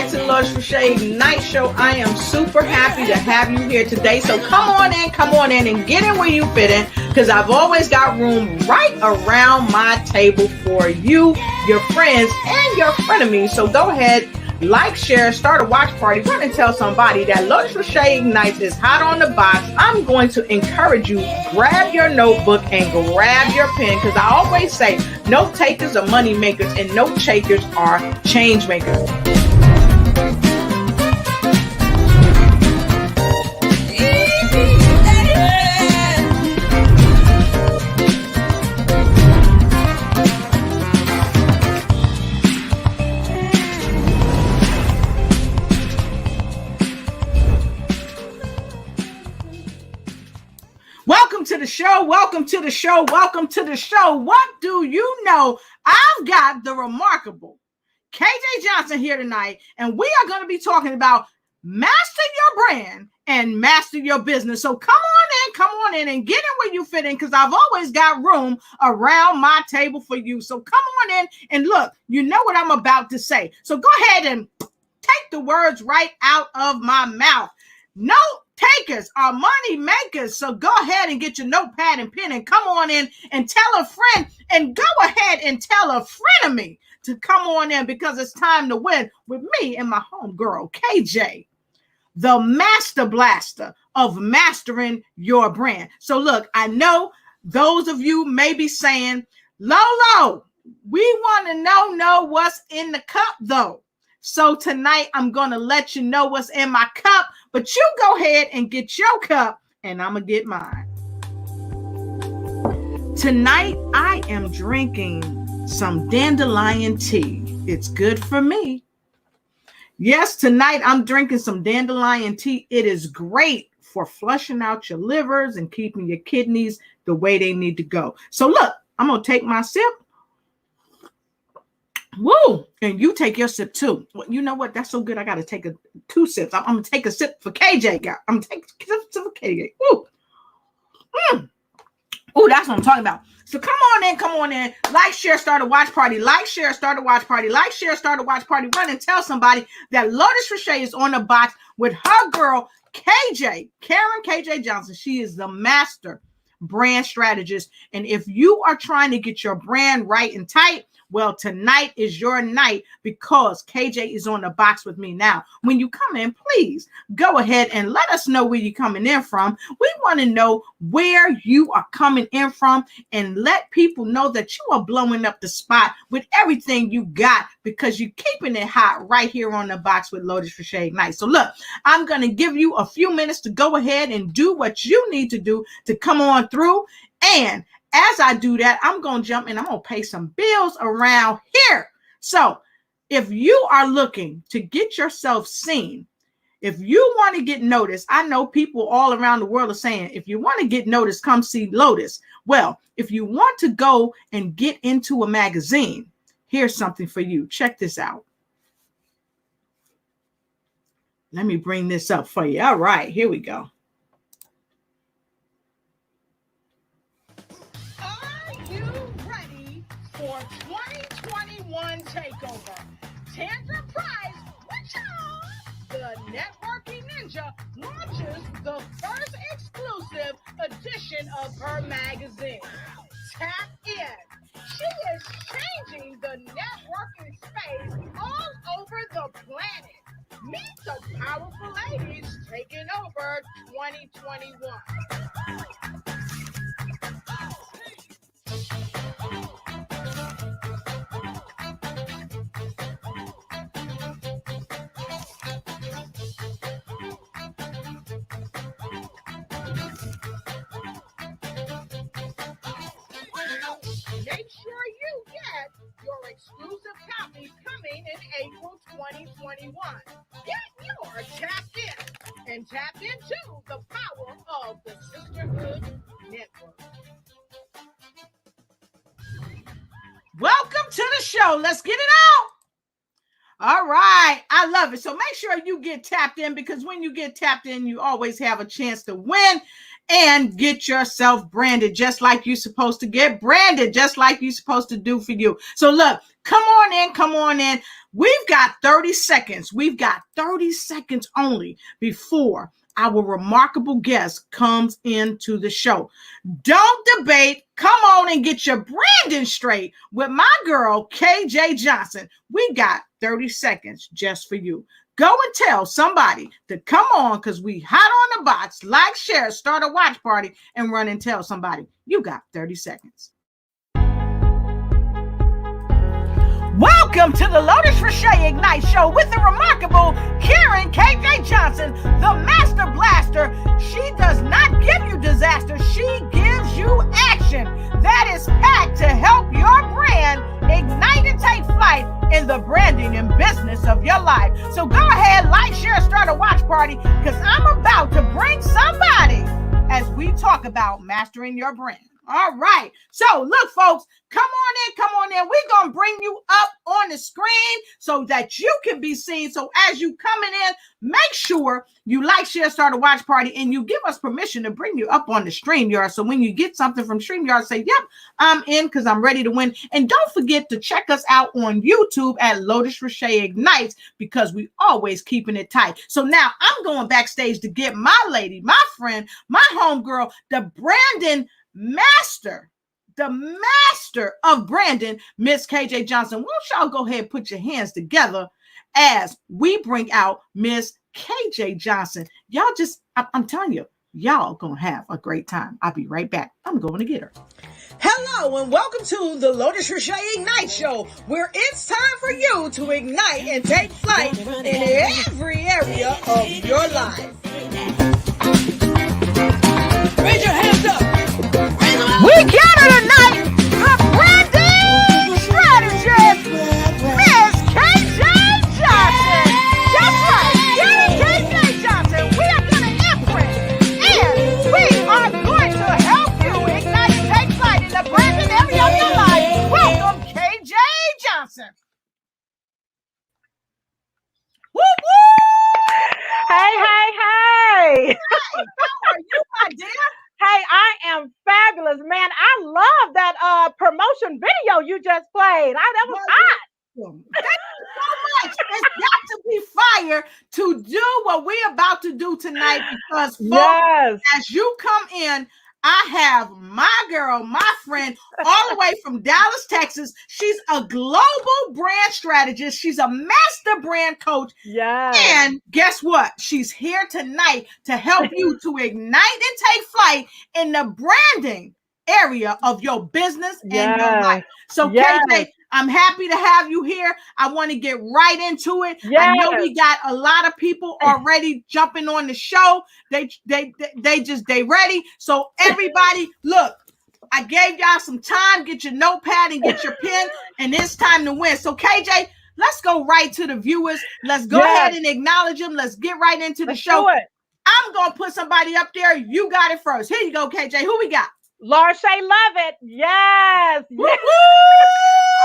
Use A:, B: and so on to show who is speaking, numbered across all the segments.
A: back to the Lotus Crochet Ignite Show. I am super happy to have you here today. So come on in and get in where you fit in, because I've always got room right around my table for you, your friends, and your frenemies. So go ahead, like, share, start a watch party, run and tell somebody that Lotus Crochet Ignites is hot on the box. I'm going to encourage you, grab your notebook and grab your pen, because I always say note takers are money makers and note takers are change makers. Welcome to the show. Welcome to the show. Welcome to the show. What do you know? I've got the remarkable KJ Johnson here tonight, and we are going to be talking about master your brand and master your business. So come on in and get in where you fit in, because I've always got room around my table for you. So come on in and look, you know what I'm about to say. So go ahead and take the words right out of my mouth. Note takers are money makers. So go ahead and get your notepad and pen and come on in and tell a friend, and go ahead and tell a friend of me to come on in, because it's time to win with me and my homegirl, KJ, the master blaster of mastering your brand. So look, I know those of you may be saying, Lolo, we want to know what's in the cup though. So tonight I'm going to let you know what's in my cup, but you go ahead and get your cup and I'm going to get mine. Tonight I am drinking some dandelion tea. It's good for me. Yes, tonight I'm drinking some dandelion tea. It is great for flushing out your livers and keeping your kidneys the way they need to go. So look, I'm going to take my sip. Woo! And you take your sip too. Well, you know what? That's so good. I got to take two sips. I'm going to take a sip for KJ. I'm going to take a sip for KJ. Woo! Oh, that's what I'm talking about. So come on in. Like, share, start a watch party. Like, share, start a watch party. Like, share, start a watch party. Run and tell somebody that Lotus Crochet is on the box with her girl, KJ, Karen KJ Johnson. She is the master brand strategist. And if you are trying to get your brand right and tight, well, tonight is your night, because KJ is on the box with me. Now, when you come in, please go ahead and let us know where you're coming in from. We want to know where you are coming in from, and let people know that you are blowing up the spot with everything you got, because you're keeping it hot right here on the box with Lotus Crochet Ignite. So look, I'm going to give you a few minutes to go ahead and do what you need to do to come on through. And as I do that, I'm going to jump and I'm going to pay some bills around here. So if you are looking to get yourself seen, if you want to get noticed, I know people all around the world are saying, if you want to get noticed, come see Lotus. Well, if you want to go and get into a magazine, here's something for you. Check this out. Let me bring this up for you. All right, here we go.
B: For 2021 takeover, Tandra Price, the networking ninja, launches the first exclusive edition of her magazine. Tap in. She is changing the networking space all over the planet. Meet the powerful ladies taking over 2021. Make sure you get your exclusive copies coming in April 2021. Get your tapped in and tap into the power of the Sisterhood Network.
A: Welcome to the show. Let's get it out. All right. I love it. So make sure you get tapped in, because when you get tapped in, you always have a chance to win and get yourself branded just like you're supposed to get branded, just like you're supposed to do for you. So look, come on in. We've got 30 seconds. We've got 30 seconds only before our remarkable guest comes into the show. Don't debate. Come on and get your branding straight with my girl, KJ Johnson. We got 30 seconds just for you. Go and tell somebody to come on because we hot on the box. Like, share, start a watch party, and run and tell somebody. You got 30 seconds. Welcome to the Lotus Richey Ignite Show with the remarkable Karen KJ Johnson, the Master Blaster. She does not give you disaster. She gives you action that is packed to help your brand ignite and take flight in the branding and business of your life. So go ahead, like, share, start a watch party because I'm about to bring somebody as we talk about mastering your brand. All right. So look, folks, come on in. We're going to bring you up on the screen so that you can be seen. So as you coming in, make sure you like, share, start a watch party, and you give us permission to bring you up on the StreamYard. So when you get something from StreamYard, say, yep, I'm in because I'm ready to win. And don't forget to check us out on YouTube at Lotus Richey Ignites because we always keeping it tight. So now I'm going backstage to get my lady, my friend, my homegirl, the Brandon master of Brandon, Miss KJ Johnson. Won't y'all go ahead and put your hands together as we bring out Miss KJ Johnson. Y'all just, I'm telling you, y'all gonna have a great time. I'll be right back. I'm going to get her. Hello and welcome to the Lotus Richey Ignite Show, where it's time for you to ignite and take flight in every area of your life. Raise your hands up. We gather tonight, the branding strategist, Miss KJ Johnson. That's right, KJ Johnson. We are going to imprint, and we are going to help you ignite and take flight in the branding area of your life. Welcome, KJ Johnson. Woo woo!
C: Hey.
A: How are you, my dear?
C: Hey, I am fabulous, man. I love that promotion video you just played. That was hot.
A: Thank you so much. It's got to be fire to do what we're about to do tonight because, folks,
C: yes,
A: as you come in, I have my girl, my friend, all the way from Dallas, Texas. She's a global brand strategist. She's a master brand coach.
C: Yeah.
A: And guess what? She's here tonight to help you to ignite and take flight in the branding area of your business and your life. So, KJ, I'm happy to have you here. I want to get right into it. Yes. I know we got a lot of people already jumping on the show. They ready. So everybody, look, I gave y'all some time. Get your notepad and get your pen, and it's time to win. So KJ, let's go right to the viewers. Let's go ahead and acknowledge them. Let's get right into the show. I'm gonna put somebody up there. You got it first. Here you go, KJ. Who we got?
C: Laura Shay Lovett. Yes.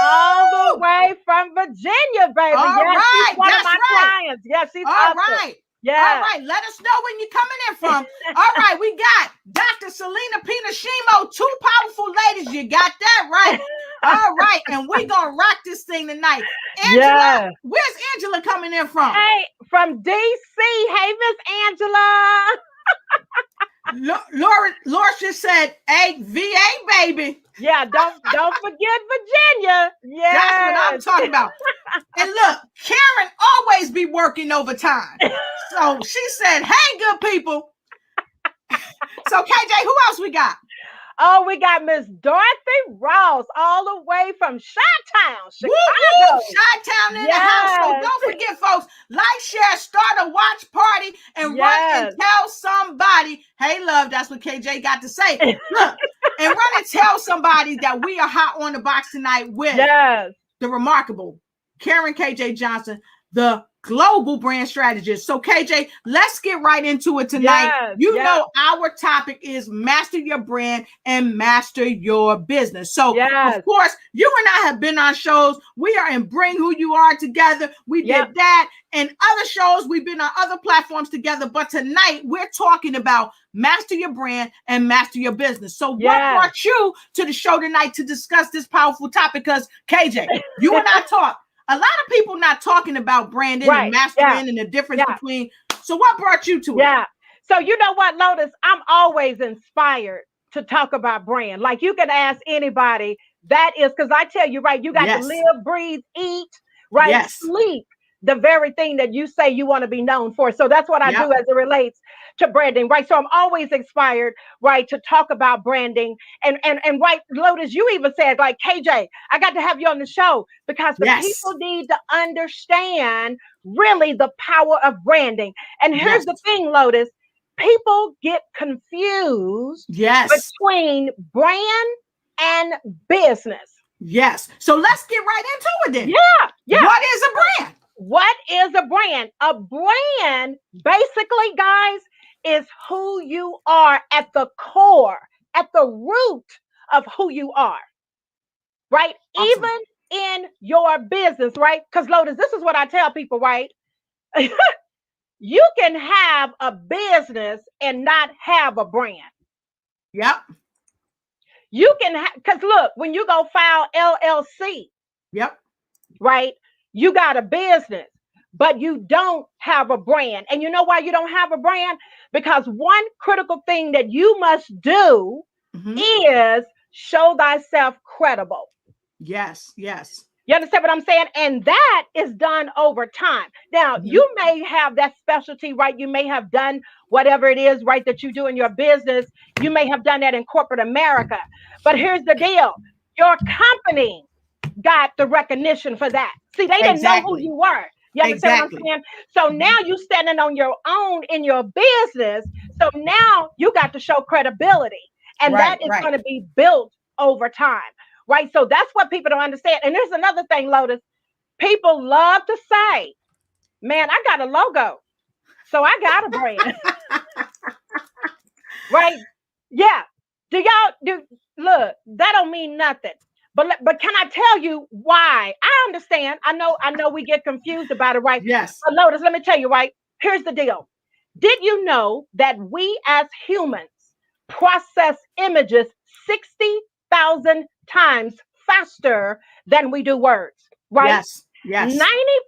C: All the way from Virginia, baby.
A: All right.
C: She's one of my clients. Yes, she's awesome.
A: Right. Yeah. All right. Let us know when you're coming in from. All right. We got Dr. Selena Pinashimo, two powerful ladies. You got that right. All right. And we're going to rock this thing tonight. Angela, where's Angela coming in from?
C: Hey, from DC. Hey, Miss Angela.
A: Laura just said, hey, VA, baby.
C: Yeah, don't forget Virginia. Yeah,
A: that's what I'm talking about. And look, Karen always be working overtime. So she said, hey, good people. So KJ, who else we got?
C: Oh, we got Miss Dorothy Ross all the way from Chi-Town, Chicago.
A: Woo-woo! Chi-Town in the house. So don't forget, folks, like, share, start a watch party, and run and tell somebody, hey, love, that's what KJ got to say. Look, and run and tell somebody that we are hot on the box tonight with the remarkable Karen KJ Johnson, the global brand strategist. So KJ, let's get right into it tonight. You know our topic is master your brand and master your business. So of course, you and I have been on shows. We are in Bring Who You Are together. We did that, and other shows. We've been on other platforms together. But tonight we're talking about master your brand and master your business. So what brought you to the show tonight to discuss this powerful topic? Because KJ, you and I talk. a lot of people not talking about branding and
C: Right.
A: mastering and the difference
C: Yeah.
A: between. So what brought you to it?
C: Yeah. So you know what, Lotus? I'm always inspired to talk about brand. Like you can ask anybody. That is because I tell you, right, you got to
A: Yes.
C: live, breathe, eat, right,
A: Yes.
C: sleep the very thing that you say you want to be known for. So that's what I
A: Yep.
C: do as it relates to branding, right? So I'm always inspired, right, to talk about branding. And right, Lotus, you even said, like, KJ, I got to have you on the show because the
A: Yes.
C: people need to understand really the power of branding. And here's
A: Yes.
C: the thing, Lotus, people get confused
A: Yes.
C: between brand and business.
A: Yes. So let's get right into it then.
C: Yeah, yeah.
A: What is a brand?
C: What is a brand? A brand, basically, guys, is who you are at the core, at the root of who you are, right?
A: Awesome.
C: Even in your business, right? Because, Lotus, this is what I tell people, right? You can have a business and not have a brand.
A: Yep.
C: You can because look, when you go file LLC,
A: Yep.
C: right? You got a business, but you don't have a brand. And you know why you don't have a brand? Because one critical thing that you must do is show thyself credible.
A: Yes. Yes.
C: You understand what I'm saying? And that is done over time. Now, you may have that specialty, right? You may have done whatever it is, right, that you do in your business. You may have done that in corporate America. But here's the deal. Your company got the recognition for that. See, they didn't know who you were. You understand what I'm saying? So now you standing on your own in your business. So now you got to show credibility. And that is going to be built over time. Right. So that's what people don't understand. And there's another thing, Lotus. People love to say, man, I got a logo. So I got a brand. Right. Yeah. Do y'all look, that don't mean nothing. But can I tell you why? I understand. I know we get confused about it, right?
A: Yes.
C: But Lotus, let me tell you, right? Here's the deal. Did you know that we as humans process images 60,000 times faster than we do words, right?
A: Yes. Yes.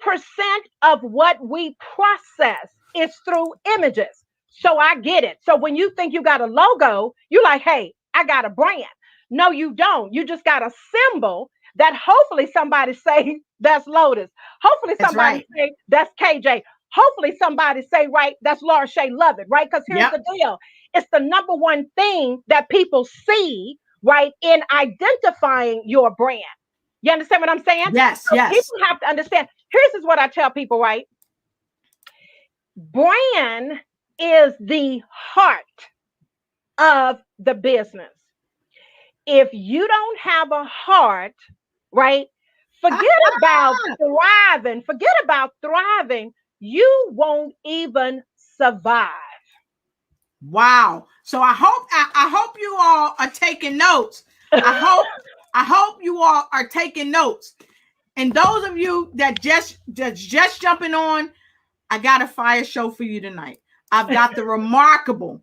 C: 90% of what we process is through images. So I get it. So when you think you got a logo, you're like, hey, I got a brand. No, you don't. You just got a symbol that hopefully somebody say that's Lotus. Hopefully somebody say that's KJ. Hopefully somebody say, right, that's Laura Shea Lovett, right? Because here's the deal. It's the number one thing that people see, right, in identifying your brand. You understand what I'm saying?
A: Yes,
C: so
A: yes.
C: People have to understand. Here's what I tell people, right? Brand is the heart of the business. If you don't have a heart, right, forget about thriving. You won't even survive.
A: Wow. So I hope you all are taking notes. I hope you all are taking notes. And those of you that just jumping on, I got a fire show for you tonight. I've got the remarkable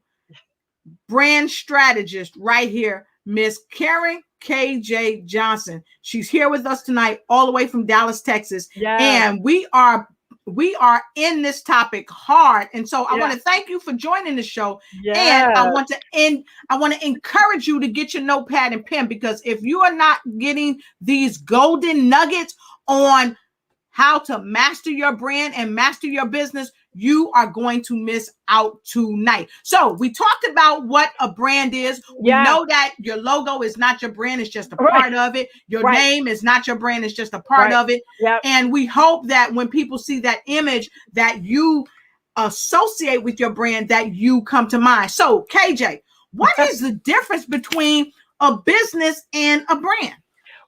A: brand strategist right here, Miss Karen KJ Johnson. She's here with us tonight, all the way from Dallas, Texas.
C: Yes.
A: And we are in this topic hard. And so I want to thank you for joining the show.
C: Yes.
A: And I want to encourage you to get your notepad and pen, because if you are not getting these golden nuggets on how to master your brand and master your business, you are going to miss out tonight. So we talked about what a brand is. We know that your logo is not your brand. It's just a part of it. Your name is not your brand. It's just a part of it.
C: Yep.
A: And we hope that when people see that image that you associate with your brand, that you come to mind. So KJ, what is the difference between a business and a brand?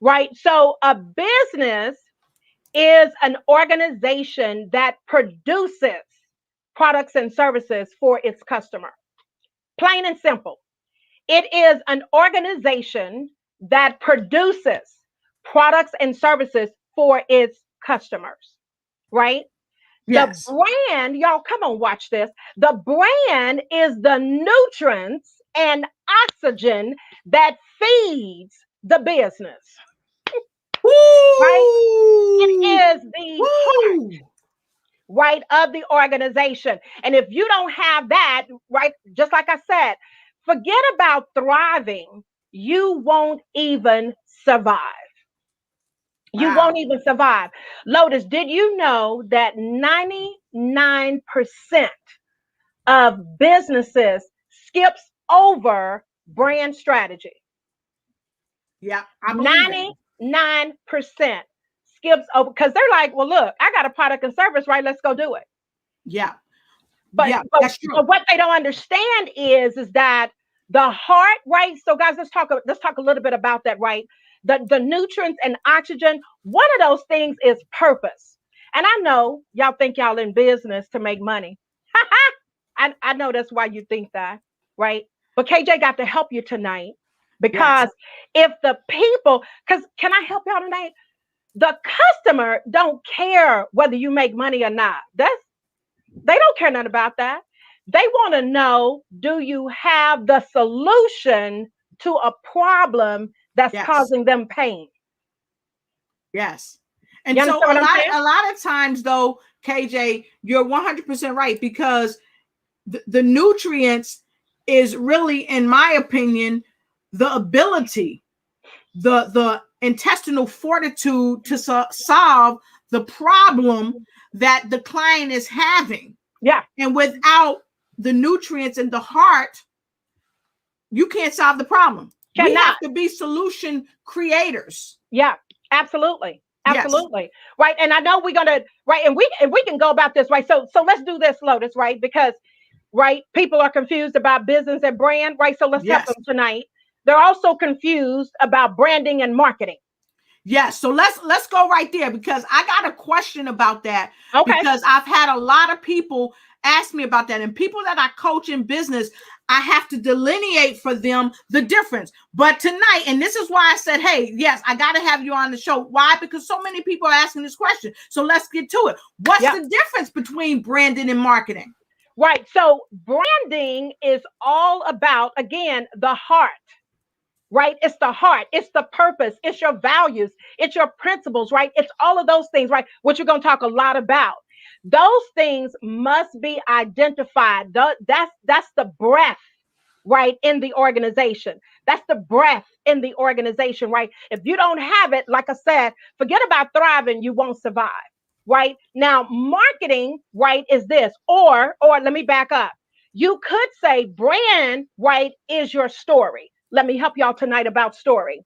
C: Right. So a business is an organization that produces products and services for its customer. Plain and simple. It is an organization that produces products and services for its customers, right?
A: Yes.
C: The brand, y'all, come on, watch this. The brand is the nutrients and oxygen that feeds the business. right? It
A: Woo!
C: is the heart,
A: Woo!
C: right, of the organization. And if you don't have that, right, just like I said, forget about thriving. You won't even survive. You won't
A: Wow.
C: even survive. Lotus, did you know that 99% of businesses skips over brand strategy?
A: Yeah, I believe it.
C: 99% skips over because they're like, well, look, I got a product and service, right? Let's go do it.
A: Yeah.
C: But
A: Yeah,
C: but,
A: that's true.
C: but what they don't understand is that the heart, right? So guys, let's talk a little bit about that, right? The nutrients and oxygen, one of those things is purpose. And I know y'all think y'all in business to make money. I know that's why you think that, right? But KJ got to help you tonight
A: Yes.
C: because if the people, because can I help y'all tonight? The customer don't care whether you make money or not. They don't care nothing about that. They want to know, do you have the solution to a problem that's
A: Yes.
C: causing them pain?
A: Yes.
C: You
A: And so
C: understand what I'm saying?
A: a lot of times though, KJ, you're 100% right because the nutrients is really, in my opinion, the ability, the intestinal fortitude to solve the problem that the client is having.
C: Yeah.
A: And without the nutrients in the heart, you can't solve the problem. We have
C: Cannot.
A: to be solution creators.
C: Yeah, absolutely.
A: Yes.
C: Absolutely. Right. And I know we're gonna, right, and we can go about this, right? So let's do this, Lotus, right? Because right, people are confused about business and brand, right? So let's help
A: Yes.
C: them tonight. They're also confused about branding and marketing.
A: Yes. So let's go right there because I got a question about that
C: Okay.
A: because I've had a lot of people ask me about that, and people that I coach in business, I have to delineate for them the difference. But tonight, and this is why I said, hey, yes, I got to have you on the show. Why? Because so many people are asking this question. So let's get to it. What's
C: Yeah.
A: the difference between branding and marketing?
C: Right. So branding is all about, again, the heart, right? It's the heart, it's the purpose, it's your values, it's your principles, right? It's all of those things, right? Which we're going to talk a lot about. Those things must be identified. That's the breath, right, in the organization. That's the breath in the organization, right? If you don't have it, like I said, forget about thriving, you won't survive. Right now, marketing, right, is this, or let me back up. You could say brand, right, is your story. Let me help y'all tonight about story.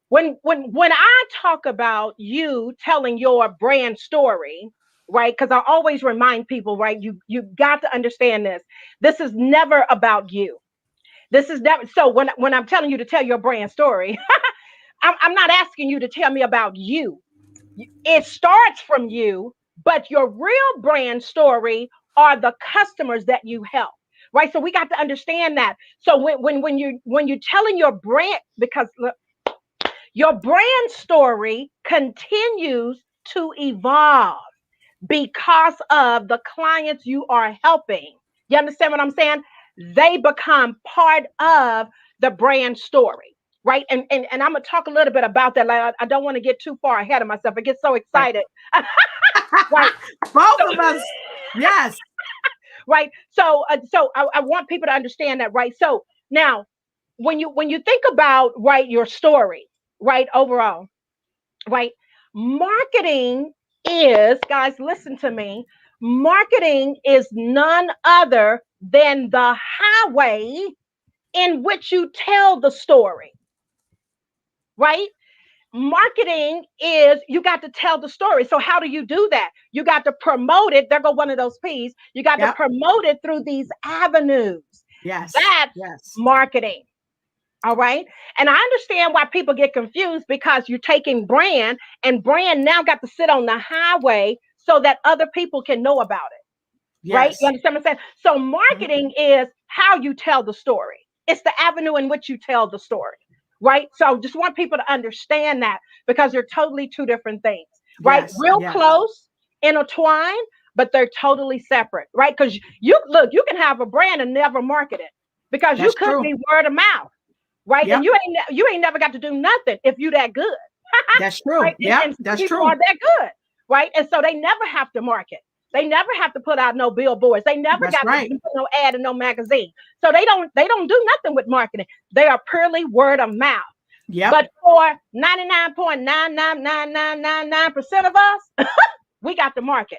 C: When I talk about you telling your brand story, right? Because I always remind people, right? You got to understand this. This is never about you. This is never. So when I'm telling you to tell your brand story, I'm not asking you to tell me about you. It starts from you, but your real brand story are the customers that you help. Right. So we got to understand that. So when you're telling your brand, because look, your brand story continues to evolve because of the clients you are helping. You understand what I'm saying? They become part of the brand story, right? And I'm gonna talk a little bit about that. Like, I don't want to get too far ahead of myself. I get so
A: Right.
C: excited. Right.
A: Both
C: So
A: of us. Yes.
C: right. So I want people to understand that, right? So now when you think about, right, your story, right, overall, right? Marketing is, guys, listen to me. Marketing is none other than the highway in which you tell the story, right? Marketing is you got to tell the story. So how do you do that? You got to promote it. There go one of those P's. You got to
A: Yep.
C: promote it through these avenues.
A: Yes.
C: That's
A: Yes.
C: marketing. All right. And I understand why people get confused because you're taking brand and brand now got to sit on the highway so that other people can know about it. Right. You
A: Yes.
C: understand what I'm saying? So
A: Mhm.
C: marketing is how you tell the story. It's the avenue in which you tell the story. Right. So just want people to understand that because they're totally two different things. Right.
A: Yes.
C: Real
A: Yes.
C: close, intertwined, but they're totally separate. Right. Because you look, you can have a brand and never market it because you
A: That's
C: could
A: true.
C: be word of mouth, right? And
A: Yep.
C: you ain't never got to do nothing if you that good.
A: That's true.
C: Right?
A: Yeah,
C: And some
A: that's
C: people
A: true.
C: are that good, right? And so they never have to market. They never have to put out no billboards. They never
A: That's
C: got to
A: right.
C: do no ad in no magazine. So they don't do nothing with marketing. They are purely word of mouth.
A: Yep.
C: But for 99.99999% of us, we got the market.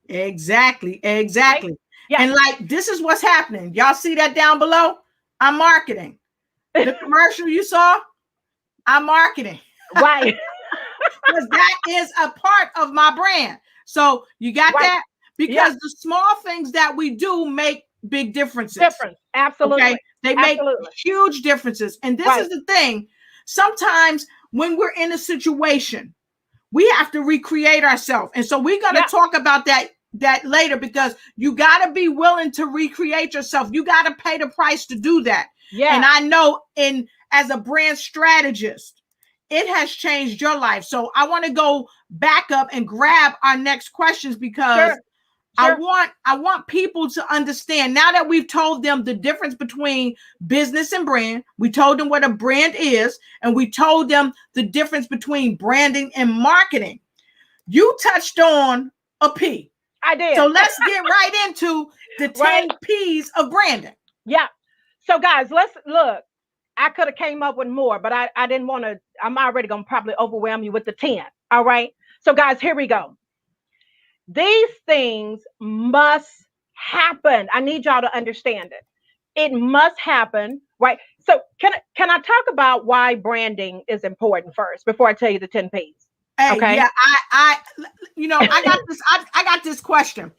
A: Exactly.
C: Right?
A: Exactly.
C: Yeah.
A: And like this is what's happening. Y'all see that down below? I'm marketing. The commercial you saw, I'm marketing.
C: Right.
A: Because that is a part of my brand. So you got
C: Right.
A: that?
C: Yeah.
A: Because the small things that we do make big differences.
C: Difference. Absolutely.
A: Okay. They make
C: Absolutely.
A: huge differences. And this
C: Right.
A: is the thing. Sometimes when we're in a situation, we have to recreate ourselves. And so we're going to
C: Yeah.
A: talk about that later, because you got to be willing to recreate yourself. You got to pay the price to do that.
C: Yeah.
A: And I know as a brand strategist, it has changed your life. So I want to go back up and grab our next questions, because
C: Sure. Sure.
A: I want people to understand, now that we've told them the difference between business and brand, we told them what a brand is, and we told them the difference between branding and marketing. You touched on a P.
C: I did.
A: So let's get right into the 10
C: Right.
A: P's of branding.
C: Yeah. So guys, let's look. I could have came up with more, but I didn't want to. I'm already going to probably overwhelm you with the 10. All right. So guys, here we go. These things must happen. I need y'all to understand it. It must happen, right? So can I talk about why branding is important first before I tell you the 10 P's?
A: Hey,
C: Okay.
A: yeah, I I got this question.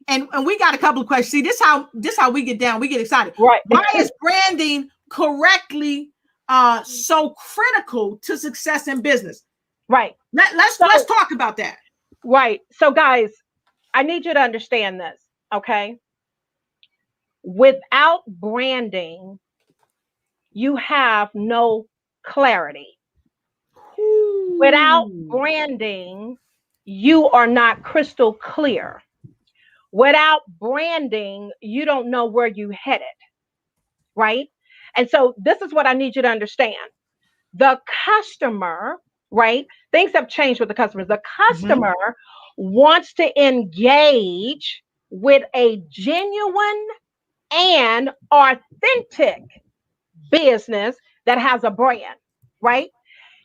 A: And we got a couple of questions. See, this how we get down. We get excited.
C: Right.
A: Why is branding correctly so critical to success in business?
C: Right.
A: Let's talk about that.
C: Right. So guys, I need you to understand this, okay? Without branding, you have no clarity. Without branding, you are not crystal clear. Without branding, you don't know where you headed, right? And so this is what I need you to understand. The customer, right? Things have changed with the customers. The customer wants to engage with a genuine and authentic business that has a brand, right?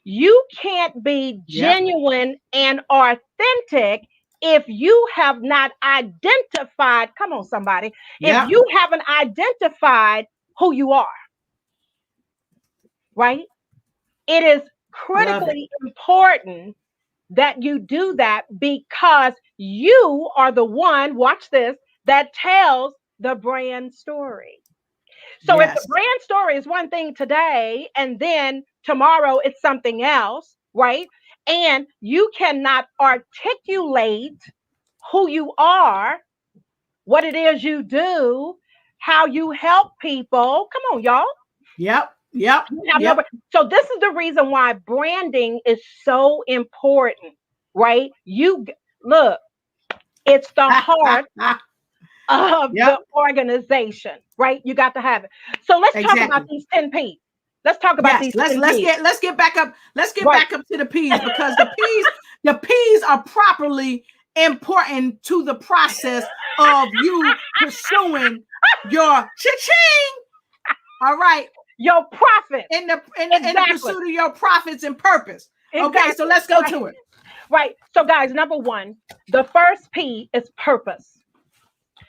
C: You can't be genuine and authentic if you have not identified, come on, somebody, if you haven't identified who you are, right? It is critically important that you do that, because you are the one, watch this, that tells the brand story. So if the brand story is one thing today and then tomorrow it's something else, right? And you cannot articulate who you are, what it is you do, how you help people. Come on, y'all.
A: Yep.
C: So this is the reason why branding is so important, right? You look, it's the heart of the organization, right? You got to have it. So let's talk about these 10 P's. Let's talk about these 10 P's.
A: Let's get back up. Let's get back up to the P's, because the P's are properly important to the process of you pursuing your cha-ching. All right.
C: Your profit.
A: In the pursuit of your profits and purpose.
C: Exactly.
A: Okay, so let's go to it.
C: Right. So guys, number one, the first P is purpose.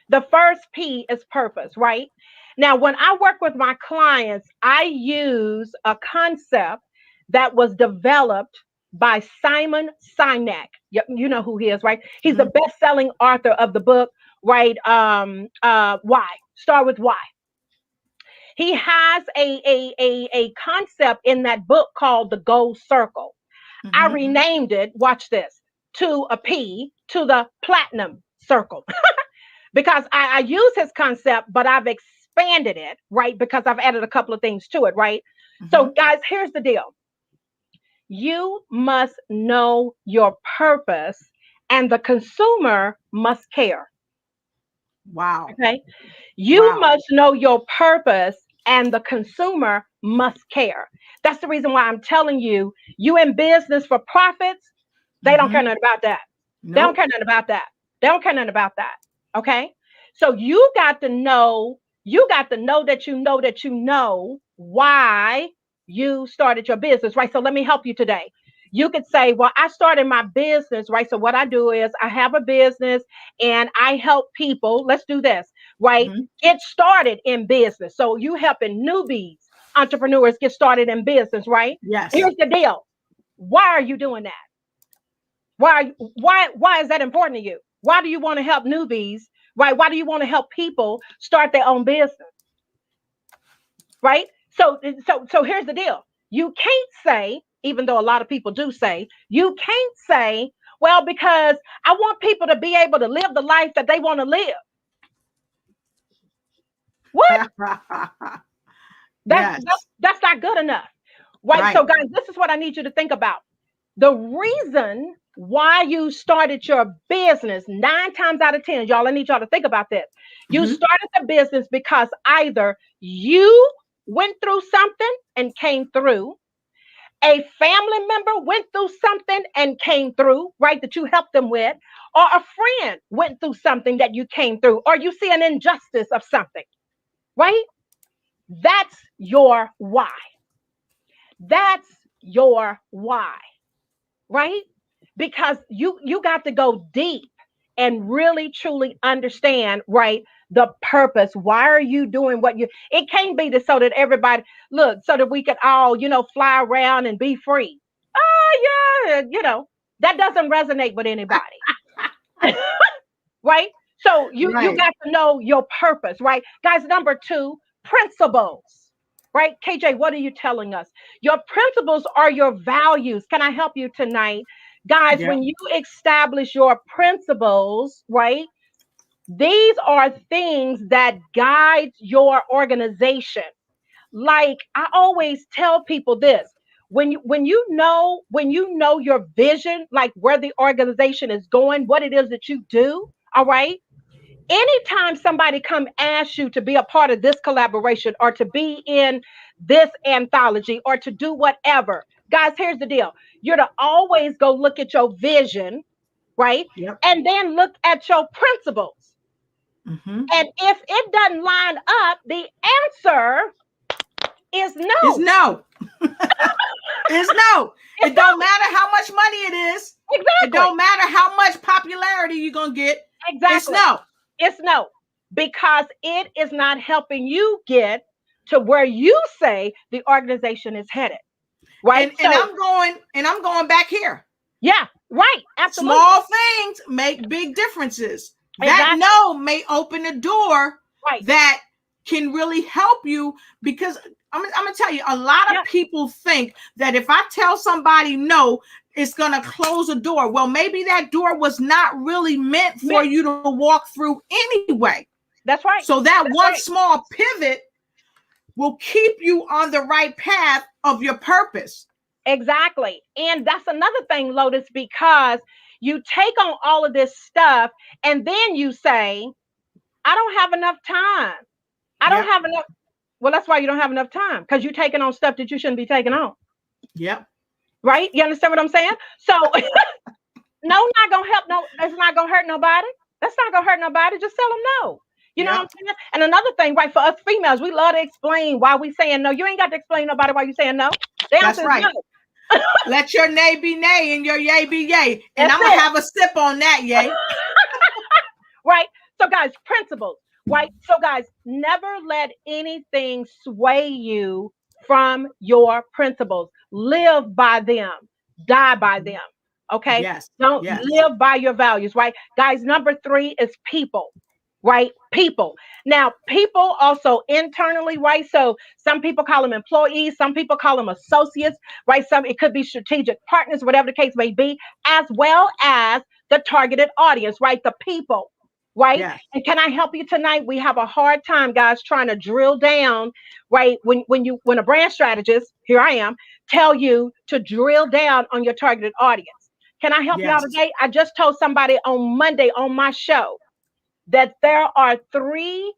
C: The first P is purpose, right? Now, when I work with my clients, I use a concept that was developed by Simon Sinek. You know who he is, right? He's the best-selling author of the book, right? Why? Start with why. He has a concept in that book called the gold circle. I renamed it, watch this, to a P, to the platinum circle. Because I use his concept, but I've expanded it, right? Because I've added a couple of things to it, right? So guys, here's the deal. You must know your purpose, and the consumer must care.
A: Wow.
C: Okay. You must know your purpose, and the consumer must care. That's the reason why I'm telling you, you in business for profits, they don't care
A: Mm-hmm.
C: nothing about that. They don't
A: Nope.
C: care nothing about that. They don't care nothing about that. Okay. So you got to know that you know why you started your business, right? So let me help you today. You could say, well, I started my business, right? So what I do is I have a business and I help people. Let's do this, right?
A: Mm-hmm.
C: Get started in business. So you helping newbies, entrepreneurs get started in business, right?
A: Yes.
C: Here's the deal. Why are you doing that? Why is that important to you? Why do you want to help newbies? Right? Why do you want to help people start their own business? Right? So here's the deal. You can't say, even though a lot of people do say, you can't say, well, because I want people to be able to live the life that they want to live. What? That's that's
A: Yes.
C: that's not good enough. Right? So
A: Right.
C: guys, this is what I need you to think about. The reason why you started your business 9 times out of 10, y'all, I need y'all to think about this. You
A: Mm-hmm.
C: started the business because either you went through something and came through, a family member went through something and came through, right, that you helped them with, or a friend went through something that you came through, or you see an injustice of something, right? That's your why. That's your why. Right? Because you got to go deep and really truly understand, right, the purpose. Why are you doing what you it can't be so that everybody look, so that we could all, fly around and be free. Oh yeah, that doesn't resonate with anybody. Right? So you
A: Right.
C: got to know your purpose, right? Guys, number 2, principles. Right? KJ, what are you telling us? Your principles are your values. Can I help you tonight? Guys,
A: Yep.
C: when you establish your principles, right? These are things that guide your organization. Like I always tell people this, when you know your vision, like where the organization is going, what it is that you do, all right? Anytime somebody come ask you to be a part of this collaboration or to be in this anthology or to do whatever, guys, here's the deal. You're to always go look at your vision, right?
A: Yep.
C: And then look at your principles.
A: Mm-hmm.
C: And if it doesn't line up, the answer is
A: Is
C: no.
A: no. Is no.
C: It's
A: It don't
C: no.
A: matter how much money it is. It
C: Exactly.
A: don't matter how much popularity you're gonna get. It's
C: Exactly.
A: no.
C: It's no. Because it is not helping you get to where you say the organization is headed. Right?
A: And
C: So,
A: I'm going back here.
C: yeah, right. Absolutely.
A: Small things make big differences. That
C: Exactly.
A: no may open a door
C: Right.
A: that can really help you because I'm gonna tell you, a lot
C: Yeah.
A: of people think that if I tell somebody no, it's gonna close a door. Well, maybe that door was not really meant for
C: Meant.
A: you to walk through anyway.
C: That's right.
A: So that
C: That's
A: one
C: right.
A: small pivot will keep you on the right path of your purpose.
C: Exactly. And that's another thing, Lotus, because you take on all of this stuff and then you say, I don't have enough time. I don't
A: Yep.
C: have enough. Well, that's why you don't have enough time because you're taking on stuff that you shouldn't be taking on.
A: Yep.
C: Right? You understand what I'm saying? So, no, not gonna help. No, it's not gonna hurt nobody. That's not gonna hurt nobody. Just tell them no. You know what I'm
A: Yep.
C: saying? And another thing, right, for us females, we love to explain why we saying no. You ain't got to explain nobody why you saying no. The
A: That's
C: answer is no.
A: right. Let your nay be nay and your yay be yay. And
C: That's
A: I'm gonna
C: it.
A: have a sip on that yay.
C: Right? So, guys, principles, right? So, guys, never let anything sway you from your principles. Live by them, die by them. Okay?
A: Yes.
C: Don't
A: Yes.
C: live by your values, right? Guys, number 3 is people. Right? People. Now, people also internally, right? So some people call them employees, some people call them associates, right? Some it could be strategic partners, whatever the case may be, as well as the targeted audience, right? The people, right?
A: Yes.
C: And can I help you tonight? We have a hard time, guys, trying to drill down, right? When a brand strategist, here I am, tell you to drill down on your targeted audience. Can I help you out
A: Yes.
C: today? I just told somebody on Monday on my show that there are 3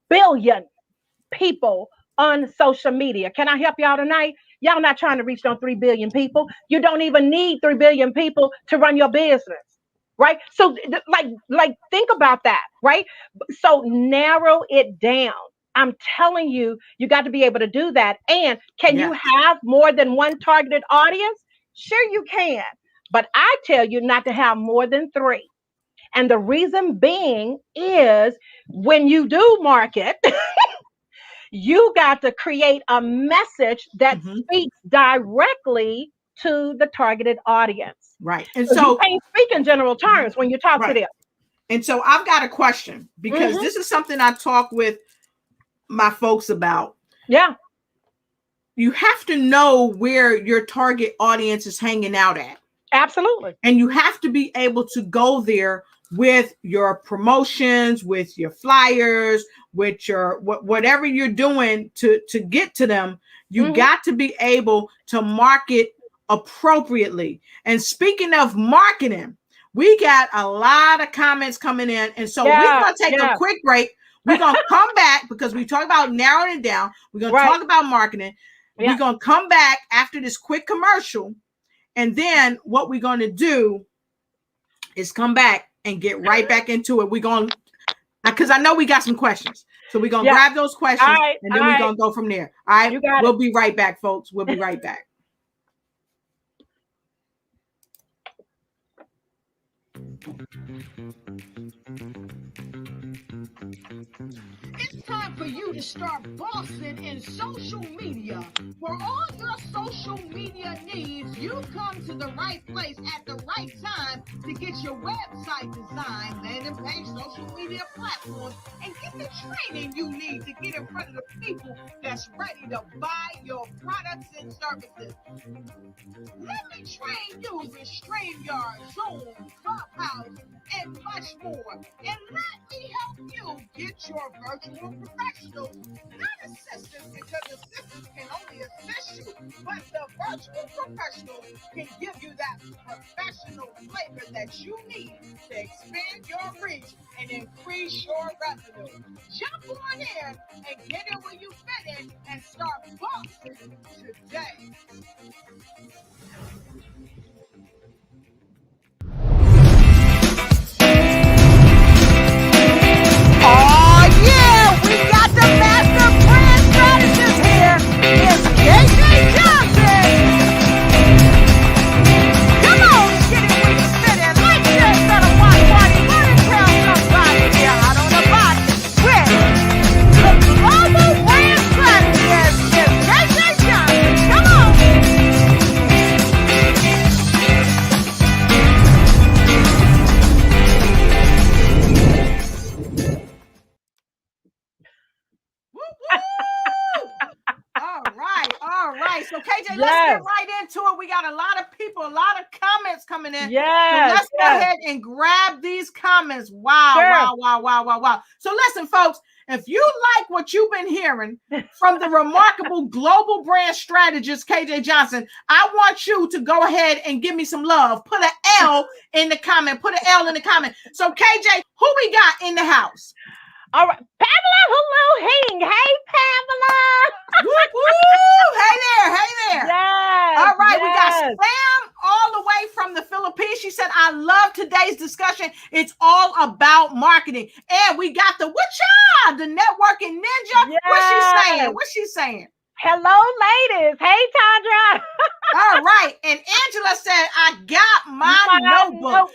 C: billion people on social media. Can I help y'all tonight? Y'all not trying to reach on 3 billion people. You don't even need 3 billion people to run your business. Right? So like think about that, right? So narrow it down. I'm telling you, you got to be able to do that. And can you
A: Yes.
C: have more than one targeted audience? Sure you can. But I tell you not to have more than 3. And the reason being is when you do market, you got to create a message that
A: Mhm.
C: speaks directly to the targeted audience.
A: Right. And
C: So you
A: so,
C: can't speak in general terms when you talk to
A: right.
C: them.
A: And so I've got a question because
C: Hmm.
A: this is something I talk with my folks about.
C: Yeah,
A: You have to know where your target audience is hanging out at.
C: absolutely.
A: And you have to be able to go there with your promotions, with your flyers, with your whatever you're doing to get to them. You
C: Hmm.
A: got to be able to market appropriately. And speaking of marketing, we got a lot of comments coming in, and so we're
C: Yeah,
A: gonna take a
C: yeah,
A: quick break. We're gonna come back because we talked about narrowing it down. We're gonna
C: right.
A: talk about marketing. We're
C: Yeah.
A: gonna come back after this quick commercial, and then what we're going to do is come back and get right back into it. We're going to, because I know we got some questions. So we're going to
C: Yeah.
A: grab those
C: All
A: questions
C: right.
A: and
C: All
A: then we're
C: right.
A: going to go from there. All right.
C: You got it.
A: We'll be right back, folks. We'll be right back.
B: It's time for you to start bossing in social media. For all your social media needs, you come to the right place at the right time to get your website designed, landing page, social media platforms, and get the training you need to get in front of the people that's ready to buy your products and services. Let me train you with StreamYard, Zoom, Clubhouse, and much more. And let me help you get your virtual professionals, not assistants, because assistants can only assist you, but the virtual professionals can give you that professional flavor that you need to expand your reach and increase your revenue. Jump on in and get in where you fit in and start boxing today. Oh yeah, we got the master brand strategist here. It's KJ Johnson. Come on, get it where you fit in. Like this at a watch party. Run and tell somebody you're out on the box with the global brand strategist. It's KJ Johnson. Come on.
A: Woo, woo! All right. All right. So, KJ, let's get
C: Yes.
A: right into it. We got a lot of people, a lot of comments coming in. So
C: Yes.
A: let's go
C: Yes.
A: ahead and grab these comments. Wow,
C: Sure.
A: wow, wow, wow, wow, wow. So listen, folks, if you like what you've been hearing from the remarkable global brand strategist, KJ Johnson, I want you to go ahead and give me some love. Put an L in the comment. Put an L in the comment. So, KJ, who we got in the house?
C: All right. Pamela Hulu. Hey, Pamela.
A: Woo, woo! Hey there, hey there.
C: Yes.
A: All right, we got
C: Yes.
A: Sam all the way from the Philippines. She said, I love today's discussion. It's all about marketing. And we got the the networking ninja.
C: Yes.
A: What's she saying? What's she saying?
C: Hello, ladies. Hey, Tandra.
A: All right. And Angela said, I got my notebook.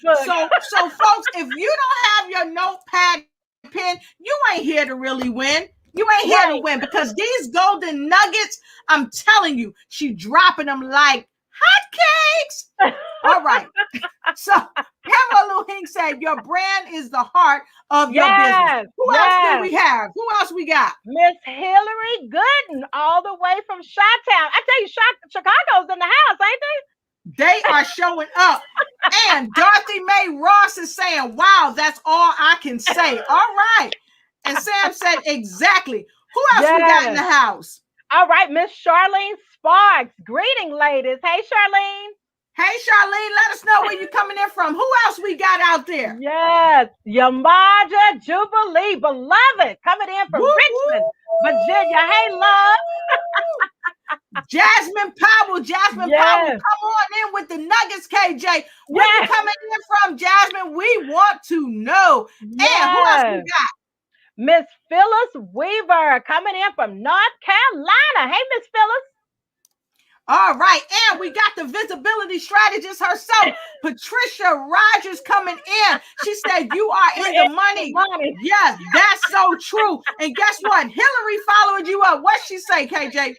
A: So folks, if you don't have your notepad and pen, you ain't here to really win. You ain't here to win because these golden nuggets, I'm telling you, she dropping them like hotcakes. All right. So Pamela Luhing said, your brand is the heart of your business. Who else do we have? Who else we got?
C: Miss Hillary Gooden, all the way from Chi-Town. I tell you, Chicago's in the house, ain't they?
A: They are showing up. And Dorothy Mae Ross is saying, wow, that's all I can say. All right. And Sam said, exactly. Who else we got in the house?
C: All right, Miss Charlene Sparks. Greeting, ladies. Hey, Charlene.
A: Hey, Charlene, let us know where you're coming in from. Who else we got out there?
C: Yes, Yamaja Jubilee, beloved, coming in from
A: Woo,
C: Richmond,
A: woo.
C: Virginia. Hey, love.
A: Jasmine Powell, Jasmine Powell,
C: Yes,
A: come on in with the nuggets, KJ. Where you
C: yes,
A: coming in from, Jasmine? We want to know. And who else we
C: yes.
A: got?
C: Miss Phyllis Weaver coming in from North Carolina. Hey, Miss Phyllis.
A: All right, and we got the visibility strategist herself, Patricia Rogers, coming in. She said, "You are in the money." Yes, that's so true. And guess what? Hillary followed you up. What she say, KJ?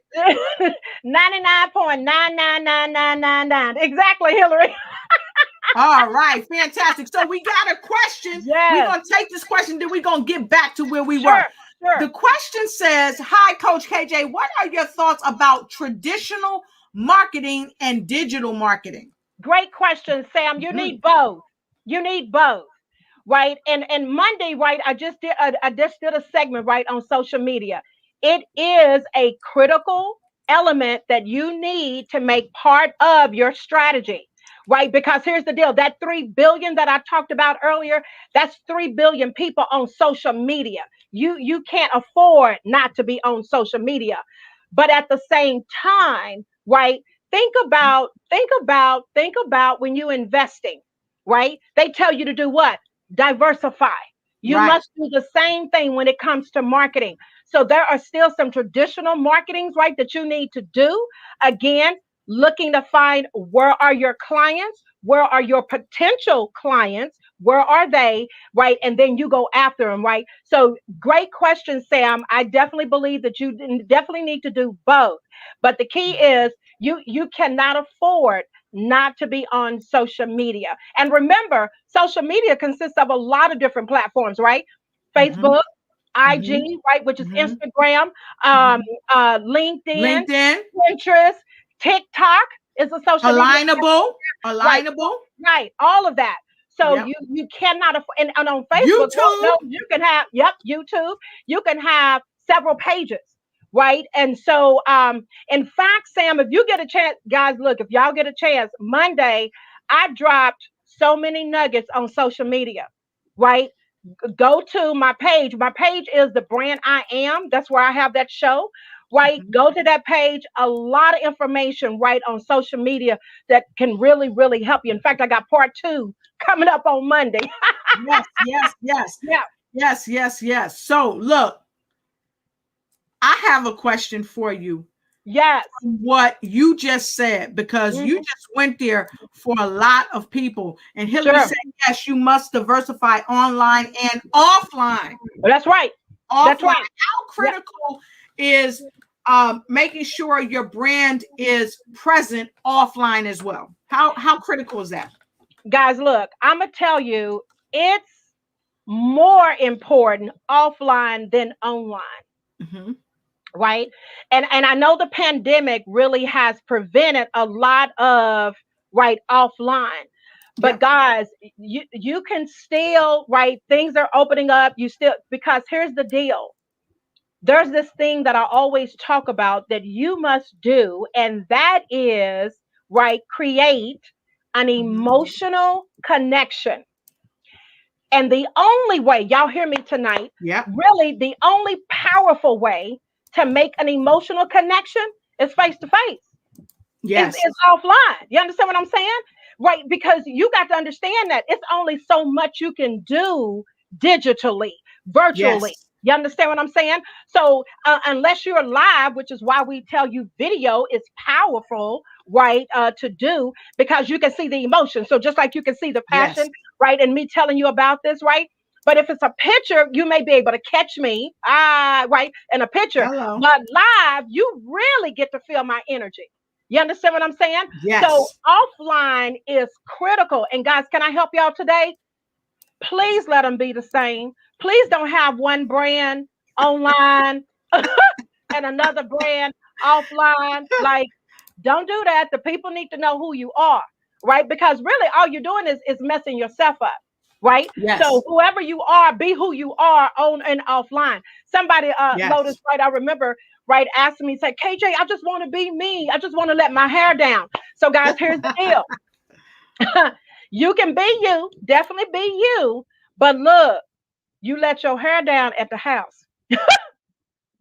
C: 99.999999. Exactly, Hillary.
A: All right, fantastic. So we got a question.
C: Yes.
A: We're going to take this question, then we're going to get back to where we
C: Sure,
A: were.
C: sure.
A: The question says, "Hi, Coach KJ. What are your thoughts about traditional marketing and digital marketing?"
C: Great question, Sam. You need both. You need both, right? And Monday, right? I just did a segment right on social media. It is a critical element that you need to make part of your strategy, right? Because here's the deal: that 3 billion that I talked about earlier, that's 3 billion people on social media. You can't afford not to be on social media, but at the same time, right? Think about when you're investing, right? They tell you to do what? Diversify. You
A: Right.
C: must do the same thing when it comes to marketing. So there are still some traditional marketings, right, that you need to do. Again, looking to find where are your clients, where are your potential clients, where are they, right? And then you go after them, right? So great question, Sam. I definitely believe that you definitely need to do both. But the key is you cannot afford not to be on social media. And remember, social media consists of a lot of different platforms, right? Facebook, IG, right, which is Instagram, LinkedIn,
A: LinkedIn,
C: Pinterest, TikTok is a social media platform. Right,
A: alignable.
C: right, all of that. So
A: Yep.
C: you cannot afford, and on Facebook,
A: YouTube.
C: you can have, yep, YouTube, you can have several pages, right? And so in fact, Sam, if you get a chance, guys, look, if y'all get a chance, Monday, I dropped so many nuggets on social media, right? Go to my page. My page is the brand I am. That's where I have that show, right? Go to that page. A lot of information, right, on social media that can really, really help you. In fact, I got part 2 coming up on Monday.
A: Yes. Yes. So look, I have a question for you.
C: Yes.
A: What you just said, because you just went there for a lot of people. And Hillary said, yes, you must diversify online and offline.
C: That's right. That's right.
A: How critical is making sure your brand is present offline as well? How critical is that?
C: Guys, look, I'm going to tell you, it's more important offline than online. Right. And I know the pandemic really has prevented a lot of right offline. But guys, you can still, right, things are opening up. You still, because here's the deal. There's this thing that I always talk about that you must do, and that is, right, create an emotional connection. And the only way, y'all hear me tonight, really the only powerful way to make an emotional connection is face to face. It's offline. You understand what I'm saying? Right? Because you got to understand that it's only so much you can do digitally, virtually. You understand what I'm saying? So unless you're live, which is why we tell you video is powerful, right, to do, because you can see the emotion. So just like you can see the passion, right, and me telling you about this, right? But if it's a picture, you may be able to catch me, right, in a picture.
A: Hello.
C: But live, you really get to feel my energy. You understand what I'm saying?
A: Yes.
C: So offline is critical. And guys, can I help y'all today? Please let them be the same. Please don't have one brand online and another brand offline. Like, don't do that. The people need to know who you are, right? Because really all you're doing is messing yourself up. Right. So whoever you are, be who you are on and offline. Somebody, Lotus, right? I remember, right, asking me, say, KJ, I just want to be me. I just want to let my hair down. So guys, here's the deal. You can be you, definitely be you, but look, you let your hair down at the house.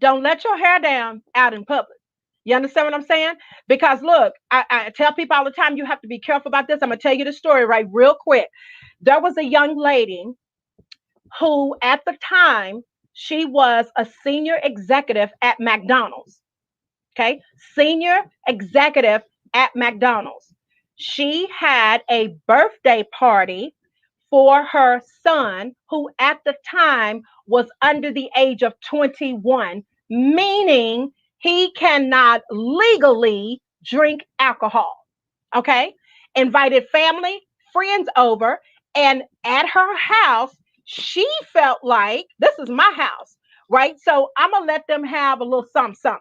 C: Don't let your hair down out in public. You understand what I'm saying? Because look, I tell people all the time, you have to be careful about this. I'm gonna tell you the story right real quick. There was a young lady who, at the time, she was a senior executive at McDonald's. Okay, senior executive at McDonald's. She had a birthday party for her son, who at the time was under the age of 21, meaning he cannot legally drink alcohol. Okay, invited family, friends over, and at her house, she felt like this is my house, right? So I'm gonna let them have a little something, something.